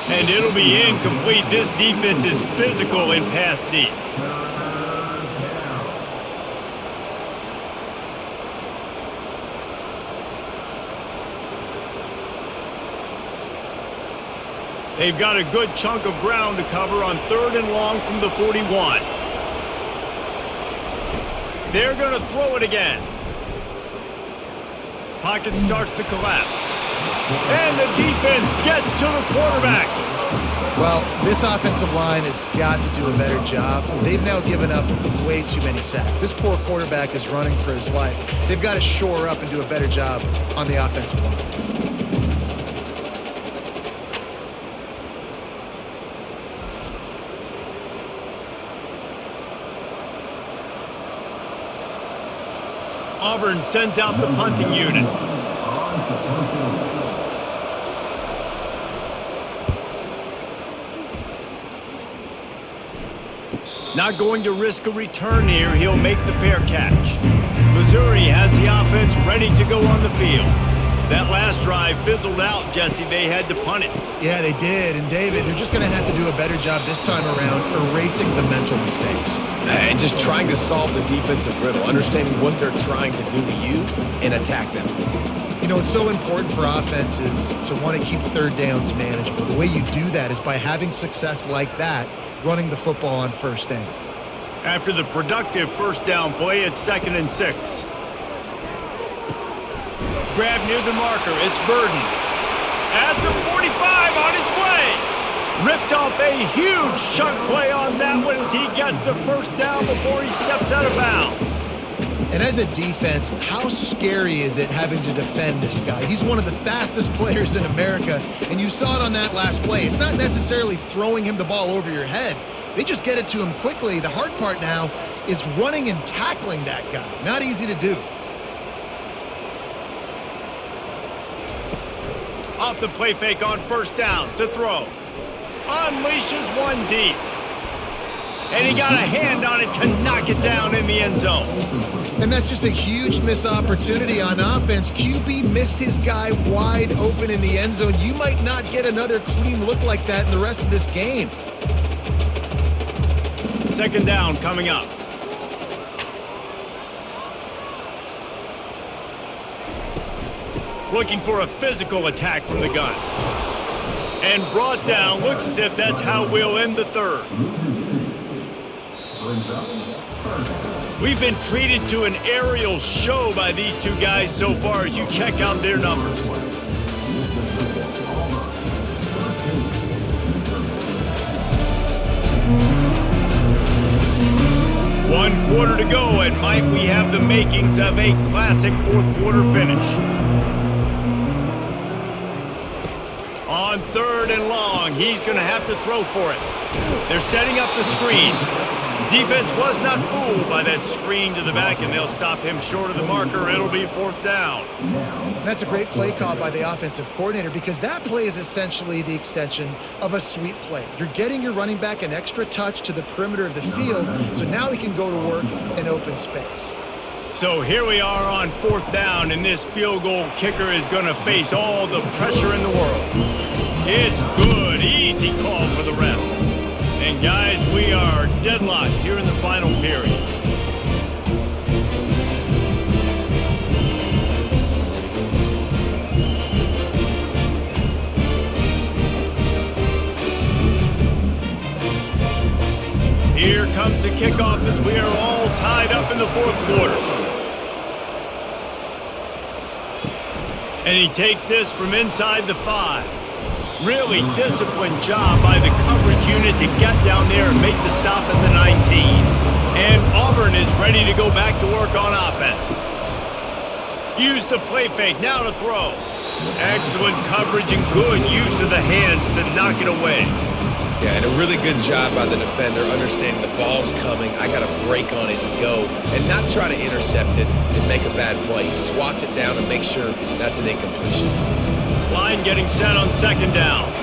And it'll be incomplete. This defense is physical in pass deep. They've got a good chunk of ground to cover on 3rd and long from the 41. They're going to throw it again. Pocket starts to collapse. And the defense gets to the quarterback. Well, this offensive line has got to do a better job. They've now given up way too many sacks. This poor quarterback is running for his life. They've got to shore up and do a better job on the offensive line. Auburn sends out the punting unit. Not going to risk a return here. He'll make the fair catch. Missouri has the offense ready to go on the field. That last drive fizzled out, Jesse. They had to punt it. Yeah, they did. And, David, they're just going to have to do a better job this time around erasing the mental mistakes. And just trying to solve the defensive riddle, understanding what they're trying to do to you and attack them. You know, it's so important for offenses to want to keep third downs manageable. The way you do that is by having success like that, running the football on first down. After the productive first down play, it's 2nd and 6. Grab near the marker, it's Burden. At the 45 on his way. Ripped off a huge chunk play on that one as he gets the first down before he steps out of bounds. And as a defense, how scary is it having to defend this guy? He's one of the fastest players in America, and you saw it on that last play. It's not necessarily throwing him the ball over your head. They just get it to him quickly. The hard part now is running and tackling that guy. Not easy to do. Off the play fake on first down to throw. Unleashes one deep. And he got a hand on it to knock it down in the end zone. And that's just a huge missed opportunity on offense. QB missed his guy wide open in the end zone. You might not get another clean look like that in the rest of this game. 2nd down coming up. Looking for a physical attack from the gun. And brought down. Looks as if that's how we'll end the 3rd. We've been treated to an aerial show by these two guys so far as you check out their numbers. One quarter to go, and might we have the makings of a classic 4th quarter finish. On 3rd and long, he's going to have to throw for it. They're setting up the screen. Defense was not fooled by that screen to the back, and they'll stop him short of the marker. It'll be 4th down. That's a great play call by the offensive coordinator because that play is essentially the extension of a sweep play. You're getting your running back an extra touch to the perimeter of the field, so now he can go to work in open space. So here we are on 4th down, and this field goal kicker is going to face all the pressure in the world. It's good, easy call for the refs. And guys, we are deadlocked here in the final period. Here comes the kickoff as we are all tied up in the 4th quarter. And he takes this from inside the 5. Really disciplined job by the coverage unit to get down there and make the stop at the 19. is ready to go back to work on offense. Use the play fake, now to throw. Excellent coverage and good use of the hands to knock it away. Yeah, and a really good job by the defender understanding the ball's coming. I got to break on it and go and not try to intercept it and make a bad play. He swats it down and makes sure that's an incompletion. Line getting set on second down.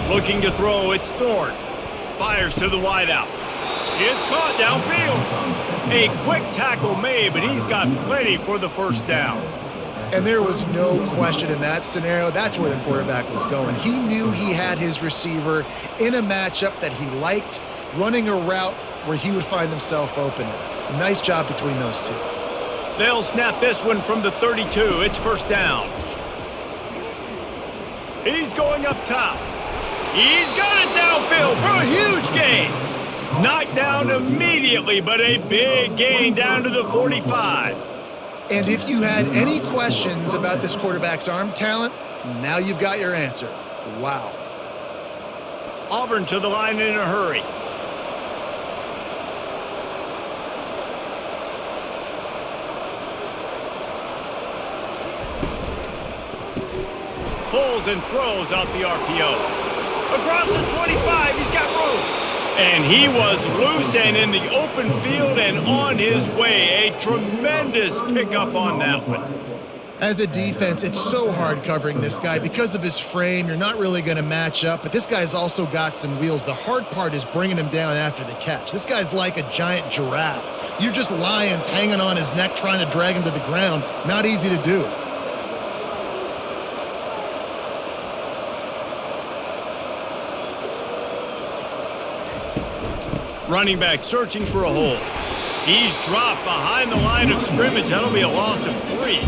Looking to throw, it's Thorne. Fires to the wideout. It's caught downfield. A quick tackle made, but he's got plenty for the first down. And there was no question in that scenario. That's where the quarterback was going. He knew he had his receiver in a matchup that he liked, running a route where he would find himself open. Nice job between those two. They'll snap this one from the 32. It's first down. He's going up top. He's got it downfield for a huge gain. Knocked down immediately, but a big gain down to the 45. And if you had any questions about this quarterback's arm talent, now you've got your answer. Wow. Auburn to the line in a hurry. Pulls and throws out the RPO. Across the 25, he's got room. And he was loose and in the open field and on his way. A tremendous pickup on that one. As a defense, it's so hard covering this guy. Because of his frame, you're not really going to match up. But this guy's also got some wheels. The hard part is bringing him down after the catch. This guy's like a giant giraffe. You're just lions hanging on his neck trying to drag him to the ground. Not easy to do. Running back searching for a hole. He's dropped behind the line of scrimmage. That'll be a loss of 3.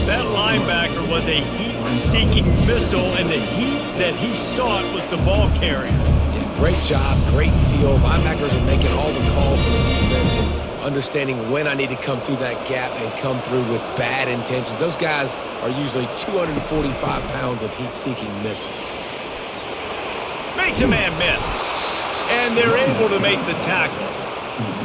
That linebacker was a heat-seeking missile, and the heat that he sought was the ball carrier. Yeah, great job, great feel. Linebackers are making all the calls for the defense and understanding when I need to come through that gap and come through with bad intentions. Those guys are usually 245 pounds of heat-seeking missile. Makes a man miss. And they're able to make the tackle.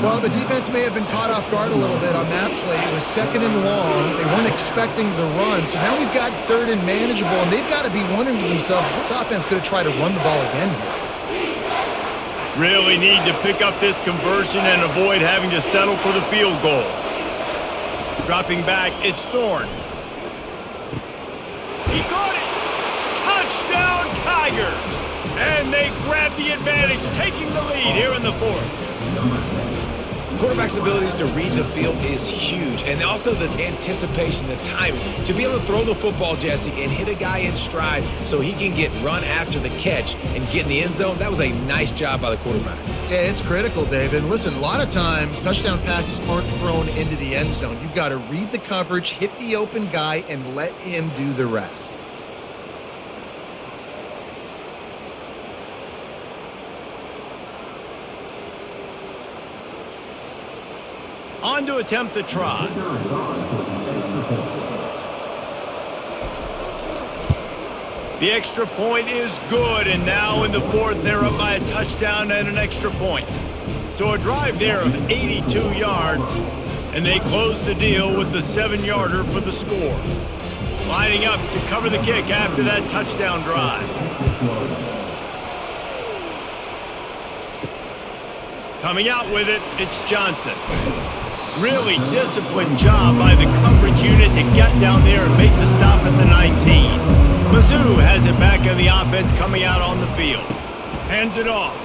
Well, the defense may have been caught off guard a little bit on that play. It was second and long. They weren't expecting the run. So now we've got third and manageable, and they've got to be wondering to themselves, is this offense going to try to run the ball again here? Really need to pick up this conversion and avoid having to settle for the field goal. Dropping back, it's Thorne. He caught it! Touchdown, Tigers! And they grab the advantage, taking the lead here in the fourth. Quarterback's abilities to read the field is huge, and also the anticipation, the timing. To be able to throw the football, Jesse, and hit a guy in stride so he can get run after the catch and get in the end zone, that was a nice job by the quarterback. Yeah, it's critical, David. Listen, a lot of times touchdown passes aren't thrown into the end zone. You've got to read the coverage, hit the open guy, and let him do the rest. On to attempt the try. The extra point is good, and now in the fourth, they're up by a touchdown and an extra point. So a drive there of 82 yards, and they close the deal with the 7-yarder for the score. Lining up to cover the kick after that touchdown drive. Coming out with it, it's Johnson. Really disciplined job by the coverage unit to get down there and make the stop at the 19. Mizzou has it back on the offense coming out on the field. Hands it off.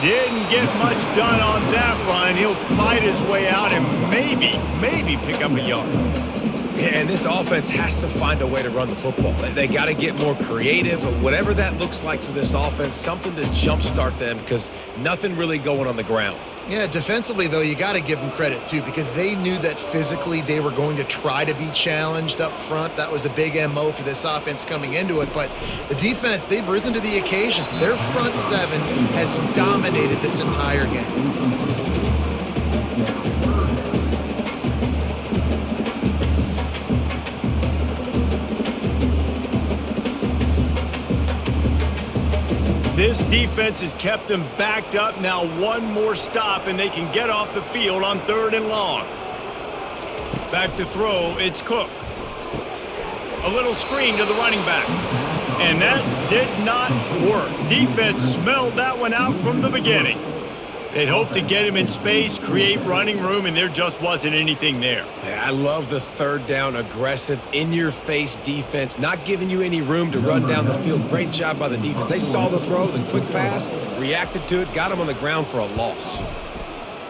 Didn't get much done on that run. He'll fight his way out and maybe pick up a yard. Yeah, and this offense has to find a way to run the football. They got to get more creative, whatever that looks like for this offense, something to jumpstart them because nothing really going on the ground. Yeah, defensively, though, you got to give them credit, too, because they knew that physically they were going to try to be challenged up front. That was a big MO for this offense coming into it. But the defense, they've risen to the occasion. Their front seven has dominated this entire game. This defense has kept them backed up. Now one more stop, and they can get off the field on 3rd and long. Back to throw, it's Cook. A little screen to the running back. And that did not work. Defense smelled that one out from the beginning. They'd hoped to get him in space, create running room, and there just wasn't anything there. Yeah, I love the 3rd down, aggressive, in-your-face defense, not giving you any room to run down the field. Great job by the defense. They saw the throw, the quick pass, reacted to it, got him on the ground for a loss.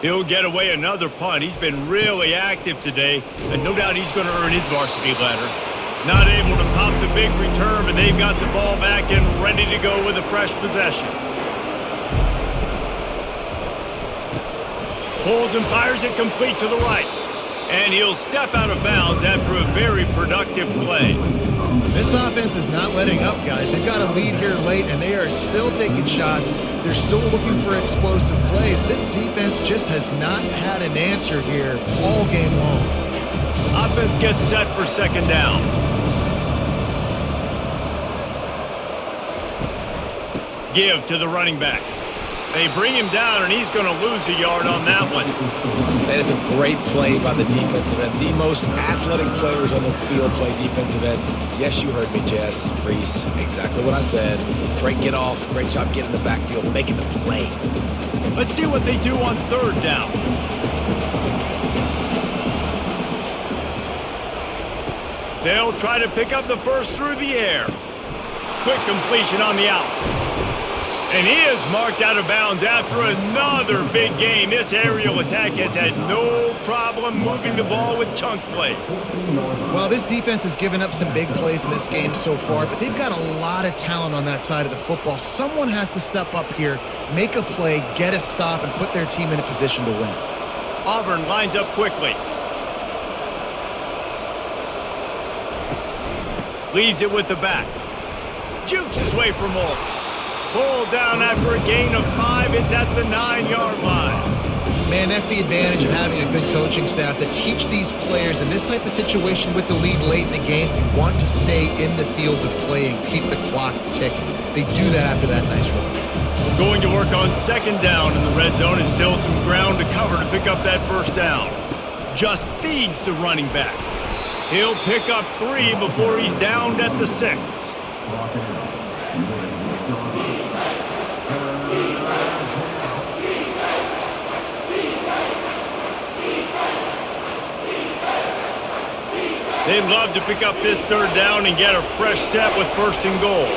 He'll get away another punt. He's been really active today, and no doubt he's going to earn his varsity letter. Not able to pop the big return, but they've got the ball back and ready to go with a fresh possession. Pulls and fires it complete to the right. And he'll step out of bounds after a very productive play. This offense is not letting up, guys. They've got a lead here late, and they are still taking shots. They're still looking for explosive plays. This defense just has not had an answer here all game long. Offense gets set for 2nd down. Give to the running back. They bring him down, and he's going to lose a yard on that one. That is a great play by the defensive end. The most athletic players on the field play defensive end. Yes, you heard me, Jess, Reese. Exactly what I said. Great get off. Great job getting in the backfield, making the play. Let's see what they do on 3rd down. They'll try to pick up the first through the air. Quick completion on the out. And he is marked out of bounds after another big game. This aerial attack has had no problem moving the ball with chunk plays. Well, this defense has given up some big plays in this game so far, but they've got a lot of talent on that side of the football. Someone has to step up here, make a play, get a stop, and put their team in a position to win. Auburn lines up quickly. Leaves it with the back. Jukes his way for more. Pulled down after a gain of 5. It's at the 9-yard line. Man, that's the advantage of having a good coaching staff to teach these players in this type of situation with the lead late in the game. You want to stay in the field of play and keep the clock ticking. They do that after that nice run. Going to work on 2nd down in the red zone, and still some ground to cover to pick up that 1st down. Just feeds the running back. He'll pick up 3 before he's downed at the 6. They'd love to pick up this 3rd down and get a fresh set with 1st and goal.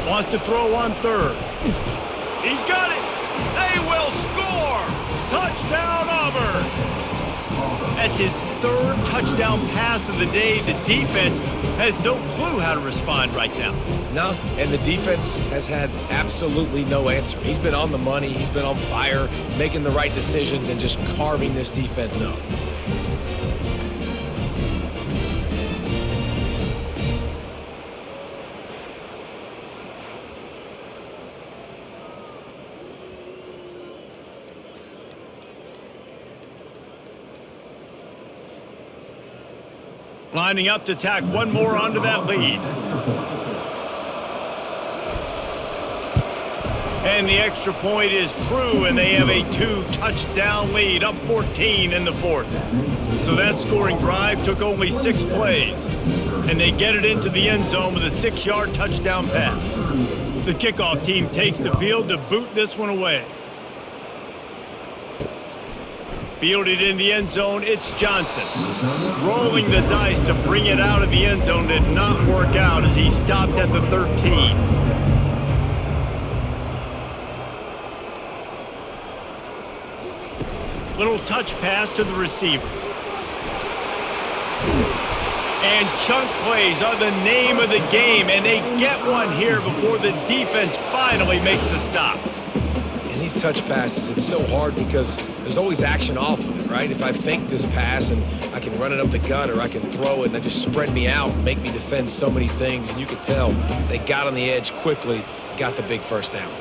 Wants to throw on 3rd. He's got it. They will score. Touchdown, Auburn. That's his 3rd touchdown pass of the day. The defense has no clue how to respond right now. No, and the defense has had absolutely no answer. He's been on the money. He's been on fire, making the right decisions and just carving this defense up. Lining up to tack one more onto that lead. And the extra point is true, and they have a 2-touchdown lead, up 14 in the 4th. So that scoring drive took only 6 plays, and they get it into the end zone with a 6-yard touchdown pass. The kickoff team takes the field to boot this one away. Fielded in the end zone, it's Johnson. Rolling the dice to bring it out of the end zone did not work out as he stopped at the 13. Little touch pass to the receiver. And chunk plays are the name of the game, and they get one here before the defense finally makes the stop. And these touch passes, it's so hard because there's always action off of it, right? If I fake this pass and I can run it up the gut or I can throw it and they just spread me out and make me defend so many things, and you can tell they got on the edge quickly, got the big 1st down.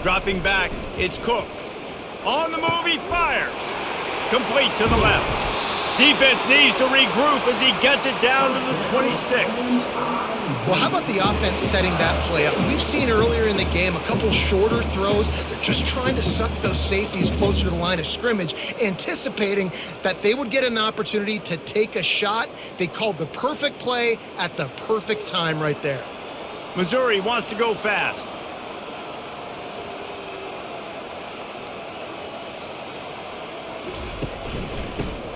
Dropping back, it's Cook. On the move, he fires. Complete to the left. Defense needs to regroup as he gets it down to the 26. Well, how about the offense setting that play up? We've seen earlier in the game a couple shorter throws. They're just trying to suck those safeties closer to the line of scrimmage, anticipating that they would get an opportunity to take a shot. They called the perfect play at the perfect time right there. Missouri wants to go fast.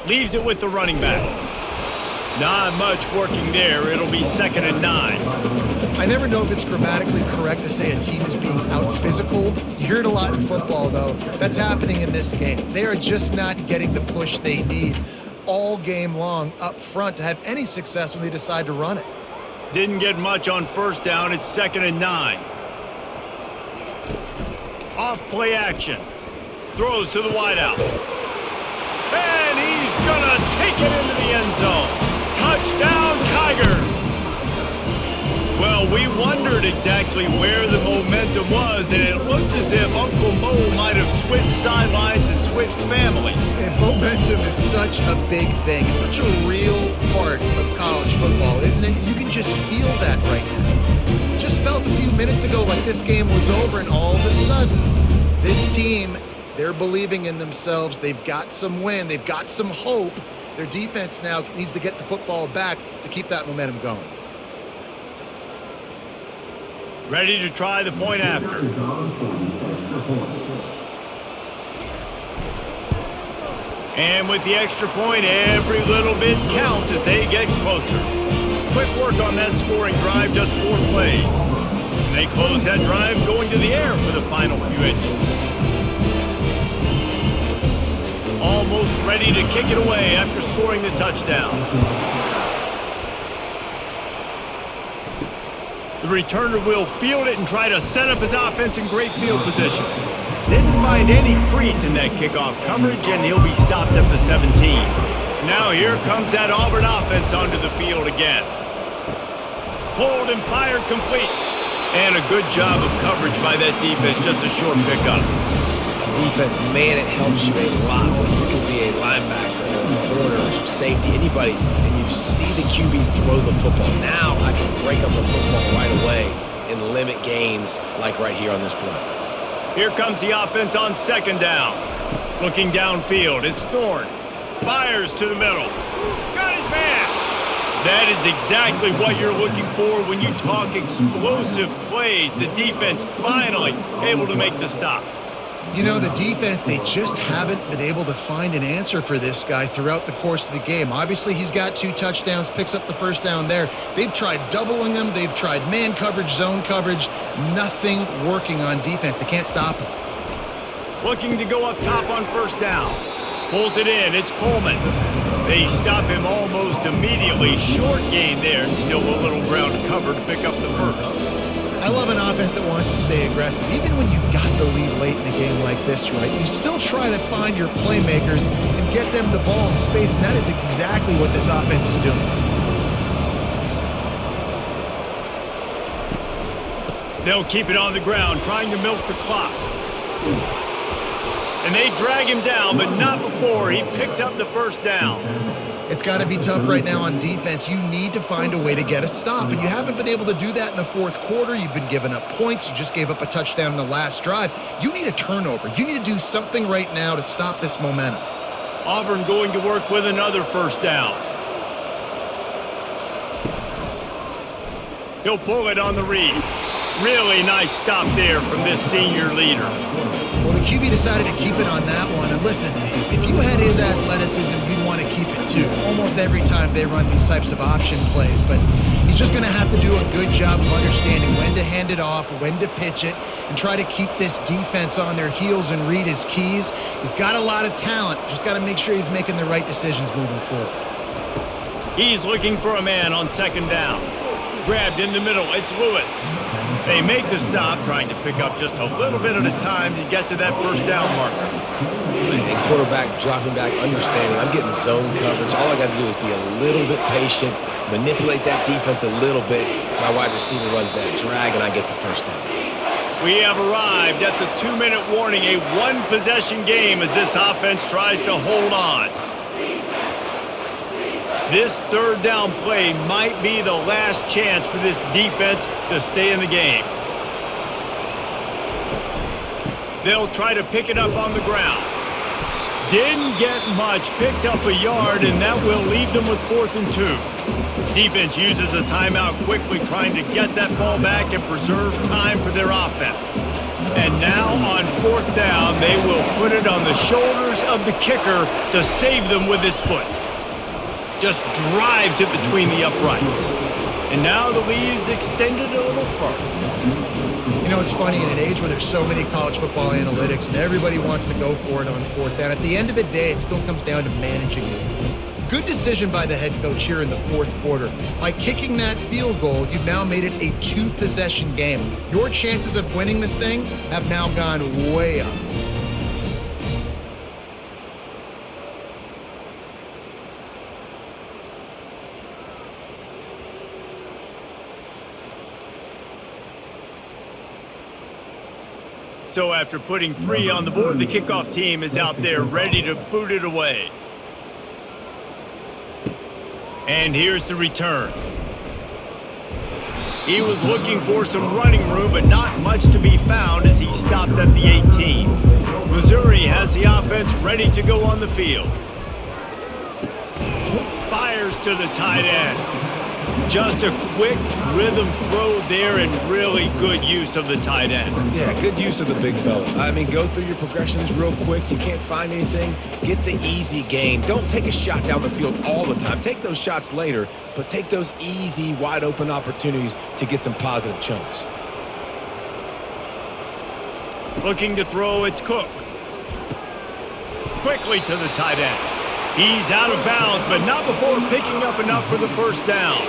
Leaves it with the running back. Not much working there. It'll be 2nd and 9. I never know if it's grammatically correct to say a team is being out-physicaled. You hear it a lot in football, though. That's happening in this game. They are just not getting the push they need all game long up front to have any success when they decide to run it. Didn't get much on 1st down. It's 2nd and 9. Off play action. Throws to the wideout. And he's gonna take it into the end zone. Touchdown, Tigers! Well, we wondered exactly where the momentum was, and it looks as if Uncle Mo might have switched sidelines and switched families. And momentum is such a big thing. It's such a real part of college football, isn't it? You can just feel that right now. Just felt a few minutes ago like this game was over, and all of a sudden, this team, they're believing in themselves. They've got some wind. They've got some hope. Their defense now needs to get the football back to keep that momentum going. Ready to try the point after. And with the extra point, every little bit counts as they get closer. Quick work on that scoring drive, just 4 plays. And they close that drive going to the air for the final few inches. Almost ready to kick it away after scoring the touchdown. The returner will field it and try to set up his offense in great field position. Didn't find any crease in that kickoff coverage, and he'll be stopped at the 17. Now here comes that Auburn offense onto the field again. Pulled and fired complete. And a good job of coverage by that defense, just a short pickup. Defense, man, it helps you a lot when you can be a linebacker or a corner or safety, anybody, and you see the QB throw the football. Now I can break up the football right away and limit gains like right here on this play. Here comes the offense on 2nd down. Looking downfield, it's Thorne. Fires to the middle. Got his man. That is exactly what you're looking for when you talk explosive plays. The defense finally able to make the stop. You know, the defense, they just haven't been able to find an answer for this guy throughout the course of the game. Obviously, he's got 2 touchdowns, picks up the 1st down there. They've tried doubling him. They've tried man coverage, zone coverage. Nothing working on defense. They can't stop him. Looking to go up top on 1st down. Pulls it in. It's Coleman. They stop him almost immediately. Short gain there and still a little ground to cover to pick up the 1st. I love an offense that wants to stay aggressive. Even when you've got the lead late in a game like this, right, you still try to find your playmakers and get them the ball in space, and that is exactly what this offense is doing. They'll keep it on the ground, trying to milk the clock. And they drag him down, but not before he picks up the 1st down. It's got to be tough right now on defense. You need to find a way to get a stop, and you haven't been able to do that in the 4th quarter. You've been giving up points. You just gave up a touchdown in the last drive. You need a turnover. You need to do something right now to stop this momentum. Auburn going to work with another 1st down. He'll pull it on the read. Really nice stop there from this senior leader. Well, the QB decided to keep it on that one. And listen, if you had his athleticism, you'd want to keep it too. Almost every time they run these types of option plays. But he's just going to have to do a good job of understanding when to hand it off, when to pitch it, and try to keep this defense on their heels and read his keys. He's got a lot of talent. Just got to make sure he's making the right decisions moving forward. He's looking for a man on 2nd down. Grabbed in the middle. It's Lewis. They make the stop, trying to pick up just a little bit at a time to get to that 1st down marker. And quarterback dropping back, understanding I'm getting zone coverage. All I got to do is be a little bit patient, manipulate that defense a little bit. My wide receiver runs that drag, and I get the 1st down. We have arrived at the 2-minute warning, a 1-possession game as this offense tries to hold on. This third down play might be the last chance for this defense to stay in the game. They'll try to pick it up on the ground. Didn't get much, picked up a yard, and that will leave them with 4th and 2. Defense uses a timeout quickly, trying to get that ball back and preserve time for their offense. And now on 4th down, they will put it on the shoulders of the kicker to save them with his foot. Just drives it between the uprights. And now the lead is extended a little further. You know, it's funny, in an age where there's so many college football analytics and everybody wants to go for it on 4th down, at the end of the day, it still comes down to managing it. Good decision by the head coach here in the 4th quarter. By kicking that field goal, you've now made it a 2-possession game. Your chances of winning this thing have now gone way up. So after putting 3 on the board, the kickoff team is out there ready to boot it away. And here's the return. He was looking for some running room, but not much to be found as he stopped at the 18. Missouri has the offense ready to go on the field. Fires to the tight end. Just a quick rhythm throw there and really good use of the tight end. Yeah, good use of the big fella. I mean, go through your progressions real quick. You can't find anything. Get the easy gain. Don't take a shot down the field all the time. Take those shots later, but take those easy, wide-open opportunities to get some positive chunks. Looking to throw, it's Cook. Quickly to the tight end. He's out of bounds, but not before picking up enough for the 1st down.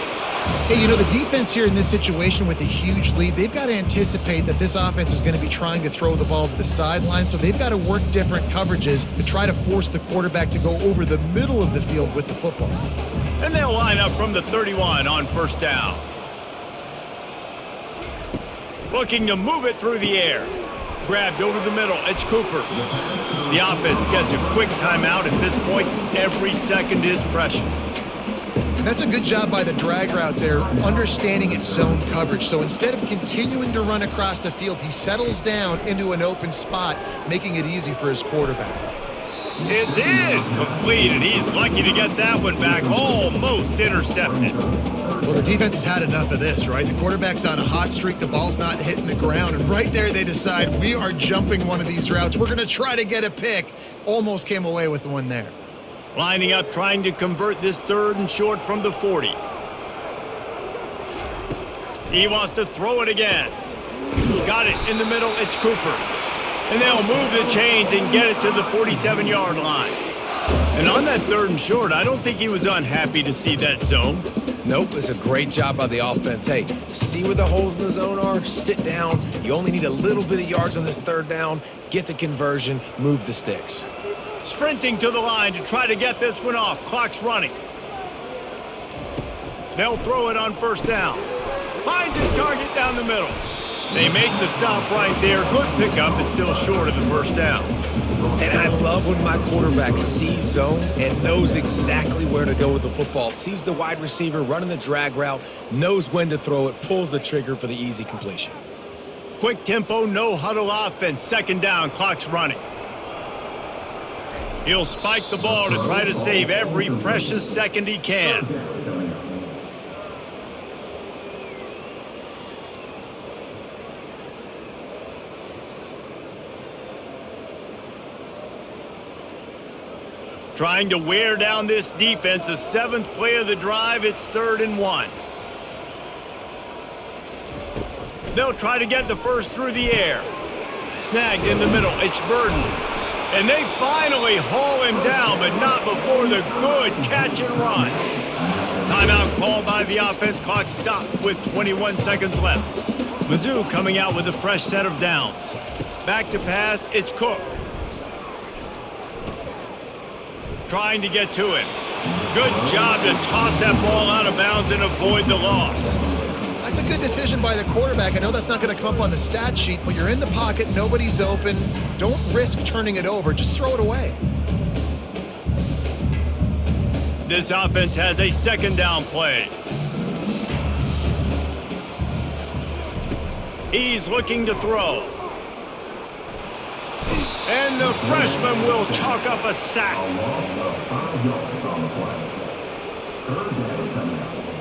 Hey, you know, the defense here in this situation with a huge lead, they've got to anticipate that this offense is going to be trying to throw the ball to the sideline, so they've got to work different coverages to try to force the quarterback to go over the middle of the field with the football. And they'll line up from the 31 on 1st down. Looking to move it through the air. Grabbed over the middle. It's Cooper. The offense gets a quick timeout at this point. Every second is precious. And that's a good job by the drag route there, understanding its zone coverage. So instead of continuing to run across the field, he settles down into an open spot, making it easy for his quarterback. It's in. Complete, and he's lucky to get that one back. Almost intercepted. Well, the defense has had enough of this, right? The quarterback's on a hot streak. The ball's not hitting the ground. And right there, they decide, we are jumping one of these routes. We're going to try to get a pick. Almost came away with one there. Lining up, trying to convert this 3rd and short from the 40. He wants to throw it again. Got it in the middle. It's Cooper. And they'll move the chains and get it to the 47-yard line. And on that 3rd and short, I don't think he was unhappy to see that zone. Nope, it's a great job by the offense. Hey, see where the holes in the zone are? Sit down. You only need a little bit of yards on this 3rd down. Get the conversion. Move the sticks. Sprinting to the line to try to get this one off. Clock's running. They'll throw it on 1st down. Finds his target down the middle. They make the stop right there. Good pickup. It's still short of the 1st down. And I love when my quarterback sees zone and knows exactly where to go with the football. Sees the wide receiver running the drag route, knows when to throw it, pulls the trigger for the easy completion. Quick tempo, no huddle offense. 2nd down, clock's running. He'll spike the ball to try to save every precious second he can. Trying to wear down this defense. The 7th play of the drive. It's 3rd and 1. They'll try to get the 1st through the air. Snagged in the middle. It's Burden. And they finally haul him down, but not before the good catch and run. Timeout called by the offense. Clock stopped with 21 seconds left. Mizzou coming out with a fresh set of downs. Back to pass. It's Cook. Trying to get to it. Good job to toss that ball out of bounds and avoid the loss. That's a good decision by the quarterback. I know that's not going to come up on the stat sheet, but you're in the pocket, nobody's open. Don't risk turning it over. Just throw it away. this offense has a second down play. He's looking to throw. And the freshman will chalk up a sack. A loss of 5 yards on the play. Third down coming up.